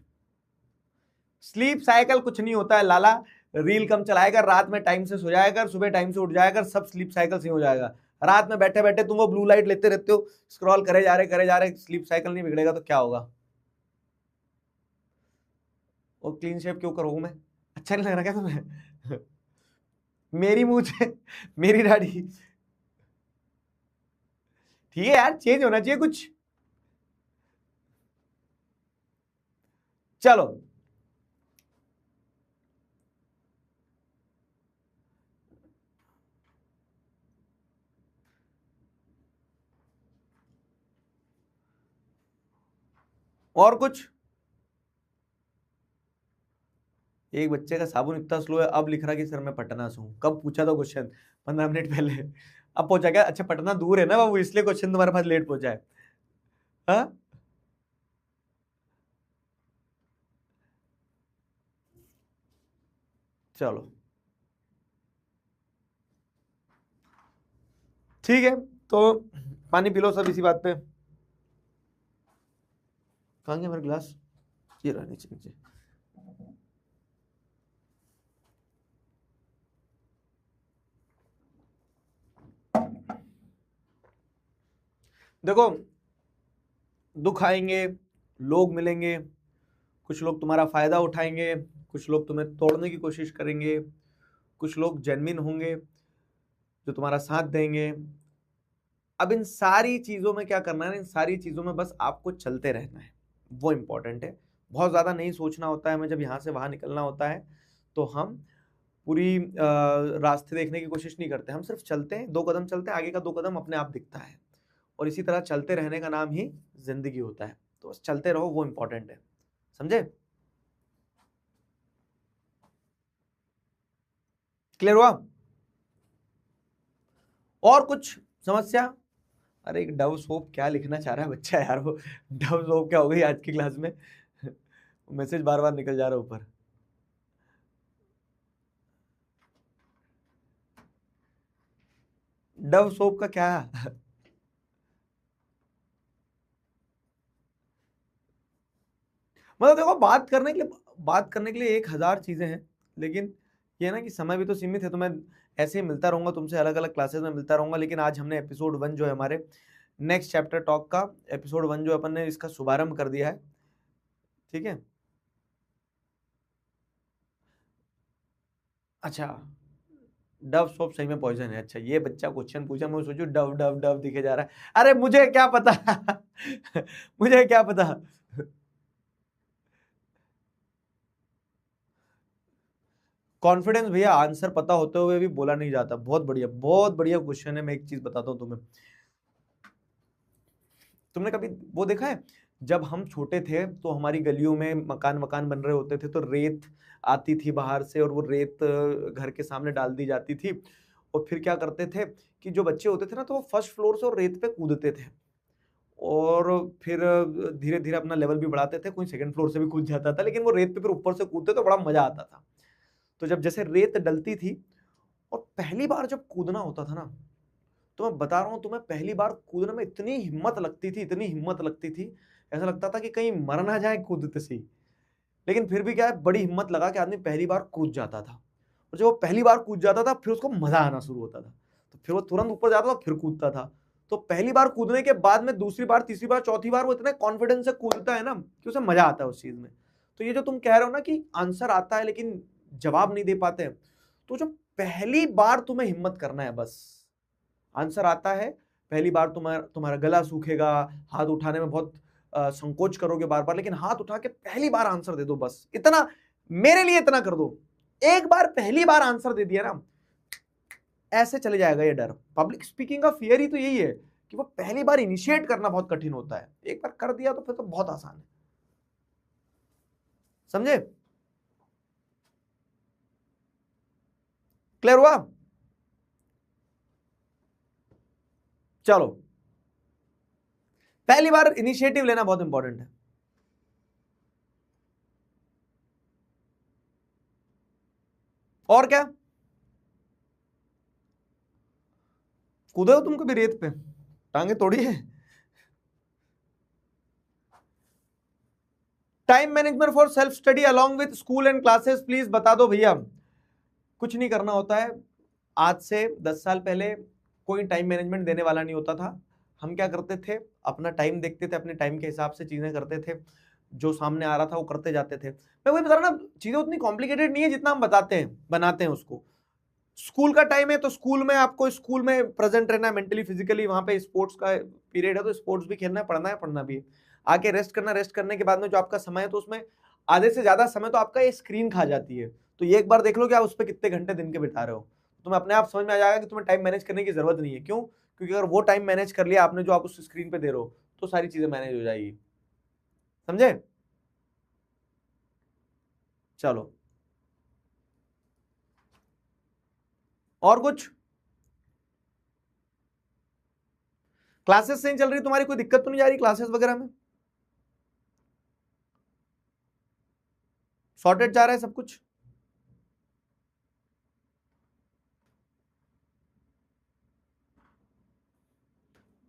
[SPEAKER 1] स्लीप साइकिल कुछ नहीं होता है लाला, रील कम चलाएगा, रात में टाइम से सो जाएगा, सुबह टाइम से उठ जाएगा, सब स्लीप साइकिल से हो जाएगा। रात में बैठे बैठे तुम वो ब्लू लाइट लेते रहते हो, स्क्रॉल करे जा रहे, स्लीप साइकिल नहीं बिगड़ेगा तो क्या होगा? और क्लीन शेव क्यों करूँ मैं? अच्छा नहीं लग रहा क्या तुम्हें? मेरी मूछ है, मेरी दाढ़ी, ठीक है यार, चेंज होना चाहिए कुछ। चलो और कुछ? एक बच्चे का साबुन इतना स्लो है, अब लिख रहा कि सर मैं पटना से हूँ। कब पूछा था क्वेश्चन? 15 मिनट पहले। अब पहुंचा क्या? अच्छा पटना दूर है ना बाबू, इसलिए क्वेश्चन तुम्हारे पास लेट पहुंचा है। हाँ चलो ठीक है, तो पानी पी लो सब इसी बात पे। कहाँ गया मेरा गिलास? ये रहा नीचे नीचे। देखो, दुख आएंगे, लोग मिलेंगे, कुछ लोग तुम्हारा फायदा उठाएंगे, कुछ लोग तुम्हें तोड़ने की कोशिश करेंगे, कुछ लोग जेन्युइन होंगे जो तुम्हारा साथ देंगे। अब इन सारी चीजों में क्या करना है, इन सारी चीजों में बस आपको चलते रहना है, वो इंपॉर्टेंट है। बहुत ज्यादा नहीं सोचना होता है। हमें जब यहां से वहां निकलना होता है तो हम पूरी रास्ते देखने की कोशिश नहीं करते, हम सिर्फ चलते हैं, 2 कदम चलते हैं, आगे का 2 कदम अपने आप दिखता है। और इसी तरह चलते रहने का नाम ही जिंदगी होता है। तो बस चलते रहो, वो इंपॉर्टेंट है, समझे? क्लियर हुआ? और कुछ समस्या? अरे एक डव सोप क्या लिखना चाह रहा है बच्चा यार, वो डव सोप क्या हो गई आज की क्लास में? मैसेज बार बार निकल जा रहा है ऊपर। डव सोप का क्या? मतलब देखो, बात करने के लिए 1000 चीजें हैं, लेकिन ये ना कि समय भी तो सीमित है। तो मैं ऐसे ही मिलता रहूंगा तुमसे, अलग अलग क्लासेस में मिलता रहूंगा। लेकिन आज हमने एपिसोड 1 जो है हमारे नेक्स्ट चैप्टर टॉक का, एपिसोड 1 जो अपन ने इसका शुभारंभ कर दिया है, ठीक है? अच्छा, डव सोप सही में पॉइजन है? अच्छा, ये बच्चा क्वेश्चन पूछा, मैं सोचू डव डव डव दिखे जा रहा है। अरे मुझे क्या पता। मुझे क्या पता। कॉन्फिडेंस भैया, आंसर पता होते हुए भी बोला नहीं जाता। बहुत बढ़िया, बहुत बढ़िया क्वेश्चन है। मैं एक चीज बताता हूँ तुम्हें, तुमने कभी वो देखा है, जब हम छोटे थे तो हमारी गलियों में मकान मकान बन रहे होते थे, तो रेत आती थी बाहर से, और वो रेत घर के सामने डाल दी जाती थी। और फिर क्या करते थे कि जो बच्चे होते थे ना, तो वो फर्स्ट फ्लोर से और रेत पे कूदते थे, और फिर धीरे धीरे अपना लेवल भी बढ़ाते थे। कोई सेकंड फ्लोर से भी कूद जाता था, लेकिन वो रेत पे फिर ऊपर से कूदते तो बड़ा मजा आता था। तो जब जैसे रेत डलती थी और पहली बार जब कूदना होता था ना, तो मैं बता रहा हूं तुम्हें, पहली बार कूदने में इतनी हिम्मत लगती थी, इतनी हिम्मत लगती थी, ऐसा लगता था कि कहीं मर ना जाए कूदते से ही। लेकिन फिर भी क्या है, बड़ी हिम्मत लगा के आदमी पहली बार कूद जाता था। और जब वो पहली बार कूद जाता था, फिर उसको मजा आना शुरू होता था, तो फिर वो तुरंत ऊपर जाता था, फिर कूदता था। तो पहली बार कूदने के बाद में दूसरी बार, तीसरी बार, चौथी बार वो इतने कॉन्फिडेंस से कूदता है ना कि उसे मजा आता है उस चीज में। तो ये जो तुम कह रहे हो ना कि आंसर आता है लेकिन जवाब नहीं दे पाते, तो जो पहली बार तुम्हें हिम्मत करना है बस। आंसर आता है, पहली बार तुम्हारा तुम्हारा गला सूखेगा, हाथ उठाने में बहुत संकोच करोगे बार बार, लेकिन हाथ उठा के पहली बार आंसर दे दो बस। इतना मेरे लिए इतना कर दो, एक बार पहली बार आंसर दे दिया ना, ऐसे चले जाएगा ये डर। पब्लिक स्पीकिंग का फियर ही तो यही है कि वो पहली बार इनिशिएट करना बहुत कठिन होता है, एक बार कर दिया तो फिर तो बहुत आसान है, समझे? क्लियर हुआ? चलो, पहली बार इनिशिएटिव लेना बहुत इंपॉर्टेंट है। और क्या? कूदे हो तुम कभी रेत पे? टांगे तोड़ी है? Time management for self study along with school and classes, please बता दो भैया। कुछ नहीं करना होता है। आज से 10 साल पहले कोई टाइम मैनेजमेंट देने वाला नहीं होता था। हम क्या करते थे, अपना टाइम देखते थे, अपने टाइम के हिसाब से चीजें करते थे, जो सामने आ रहा था वो करते जाते थे। मैं वही बता रहा ना, चीजें उतनी कॉम्प्लिकेटेड नहीं है जितना हम बताते हैं, बनाते हैं उसको। स्कूल का टाइम है तो स्कूल में आपको स्कूल में प्रेजेंट रहना है मेंटली फिजिकली, वहां पे स्पोर्ट्स का पीरियड है तो स्पोर्ट्स भी खेलना है, पढ़ना भी है। आके रेस्ट करना, रेस्ट करने के बाद में जो आपका समय है तो उसमें आधे से ज्यादा समय तो आपका ये स्क्रीन खा जाती है। तो ये एक बार देख लो कि आप उस पर कितने घंटे दिन के बिता रहे हो, तुम्हें अपने आप समझ में आ जाएगा कि तुम्हें टाइम मैनेज करने की जरूरत नहीं है। क्यों? क्योंकि अगर वो टाइम मैनेज कर लिया आपने जो आप उस स्क्रीन पे दे रहे हो तो सारी चीजें मैनेज हो जाएगी। समझे? चलो और कुछ? क्लासेस सही चल रही तुम्हारी? कोई दिक्कत तो नहीं जा रही क्लासेस वगैरह में? सॉर्टेड जा रहा है सब कुछ?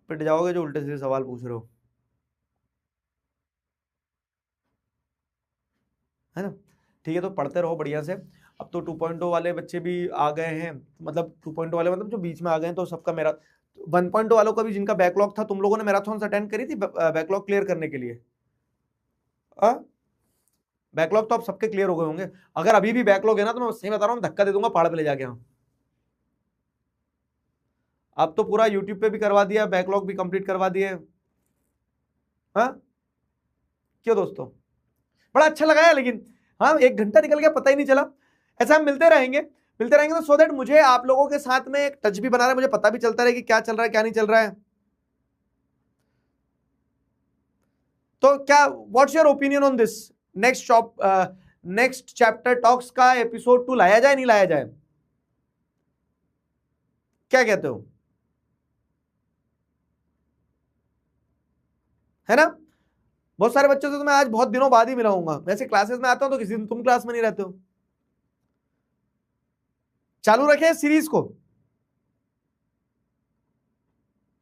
[SPEAKER 1] पिट जाओगे जो उल्टे सीधे सवाल पूछ रहे हो, है ना? ठीक है, तो पढ़ते रहो बढ़िया से। अब तो 2.0 वाले बच्चे भी आ गए हैं, मतलब 2.0 वाले मतलब जो बीच में आ गए हैं, तो सबका मेरा 1.0 वालों का भी जिनका बैकलॉग था, तुम लोगों ने मैराथन अटेंड करी थी बैकलॉग क्लियर करने के लिए? बैकलॉग तो अब सबके क्लियर हो गए होंगे। अगर अभी भी बैकलॉग है ना तो मैं सही बता रहा हूँ, धक्का दे दूंगा पहाड़ पे ले जाके। हाँ, अब तो पूरा यूट्यूब पे भी करवा दिया, बैकलॉग भी कंप्लीट करवा दिए। हाँ क्यों दोस्तों? बड़ा अच्छा लगा है लेकिन। हाँ, 1 घंटा निकल गया पता ही नहीं चला। ऐसा हम मिलते रहेंगे तो सो दैट मुझे आप लोगों के साथ में एक टच भी बना रहा है, मुझे पता भी चलता रहे कि क्या चल रहा है क्या नहीं चल रहा है। तो क्या, what's your opinion on this? Next chapter talks का एपिसोड 2 लाया जाए नहीं लाया जाए? क्या कहते हो? है ना? बहुत सारे बच्चों से तो मैं आज बहुत दिनों बाद ही मिला हूंगा। वैसे क्लासेस में आता हूं तो किसी दिन तुम क्लास में नहीं रहते हो। चालू रखे सीरीज को?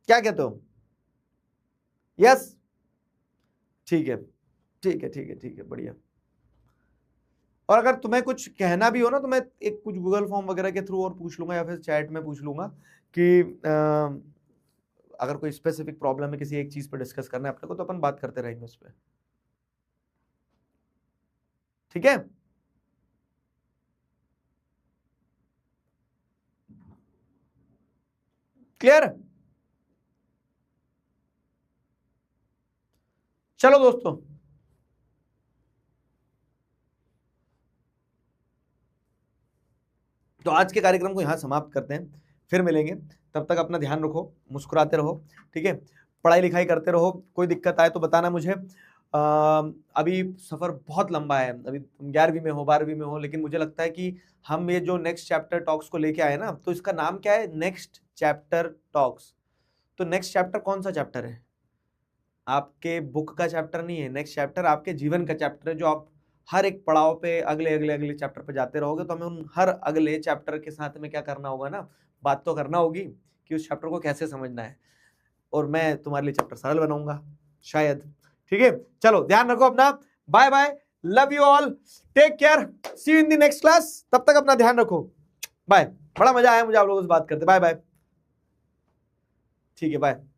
[SPEAKER 1] क्या कहते हो? यस? ठीक है, ठीक है, ठीक है, ठीक है, बढ़िया। और अगर तुम्हें कुछ कहना भी हो ना तो मैं एक कुछ गूगल फॉर्म वगैरह के थ्रू और पूछ लूंगा या फिर चैट में पूछ लूंगा कि अगर कोई स्पेसिफिक प्रॉब्लम है, किसी एक चीज पर डिस्कस करना है अपने को, तो अपन बात करते रहेंगे उस पर। ठीक है? क्लियर? चलो दोस्तों, तो आज के कार्यक्रम को यहां समाप्त करते हैं, फिर मिलेंगे। तब तक अपना ध्यान रखो, मुस्कुराते रहो, ठीक है? पढ़ाई लिखाई करते रहो, कोई दिक्कत आए तो बताना मुझे। अभी सफर बहुत लंबा है, अभी तुम 11वीं में हो, 12वीं में हो, लेकिन मुझे लगता है कि हम ये जो नेक्स्ट चैप्टर टॉक्स को लेके आए ना, तो इसका नाम क्या है? Next chapter talks. तो नेक्स्ट चैप्टर कौन सा चैप्टर है? आपके बुक का चैप्टर नहीं है, नेक्स्ट चैप्टर आपके जीवन का चैप्टर है, जो आप हर एक पड़ाव पे अगले अगले अगले चैप्टर पे जाते रहोगे। तो हमें उन हर अगले चैप्टर के साथ में क्या करना होगा ना, बात तो करना होगी कि उस चैप्टर को कैसे समझना है, और मैं तुम्हारे लिए चैप्टर सरल बनाऊंगा शायद। ठीक है, चलो ध्यान रखो अपना। Bye bye, love you all, take care, see you in the next class. तब तक अपना ध्यान रखो, बाय। बड़ा मजा आया मुझे आप लोगों से बात करते। Bye bye. ठीक है, बाय।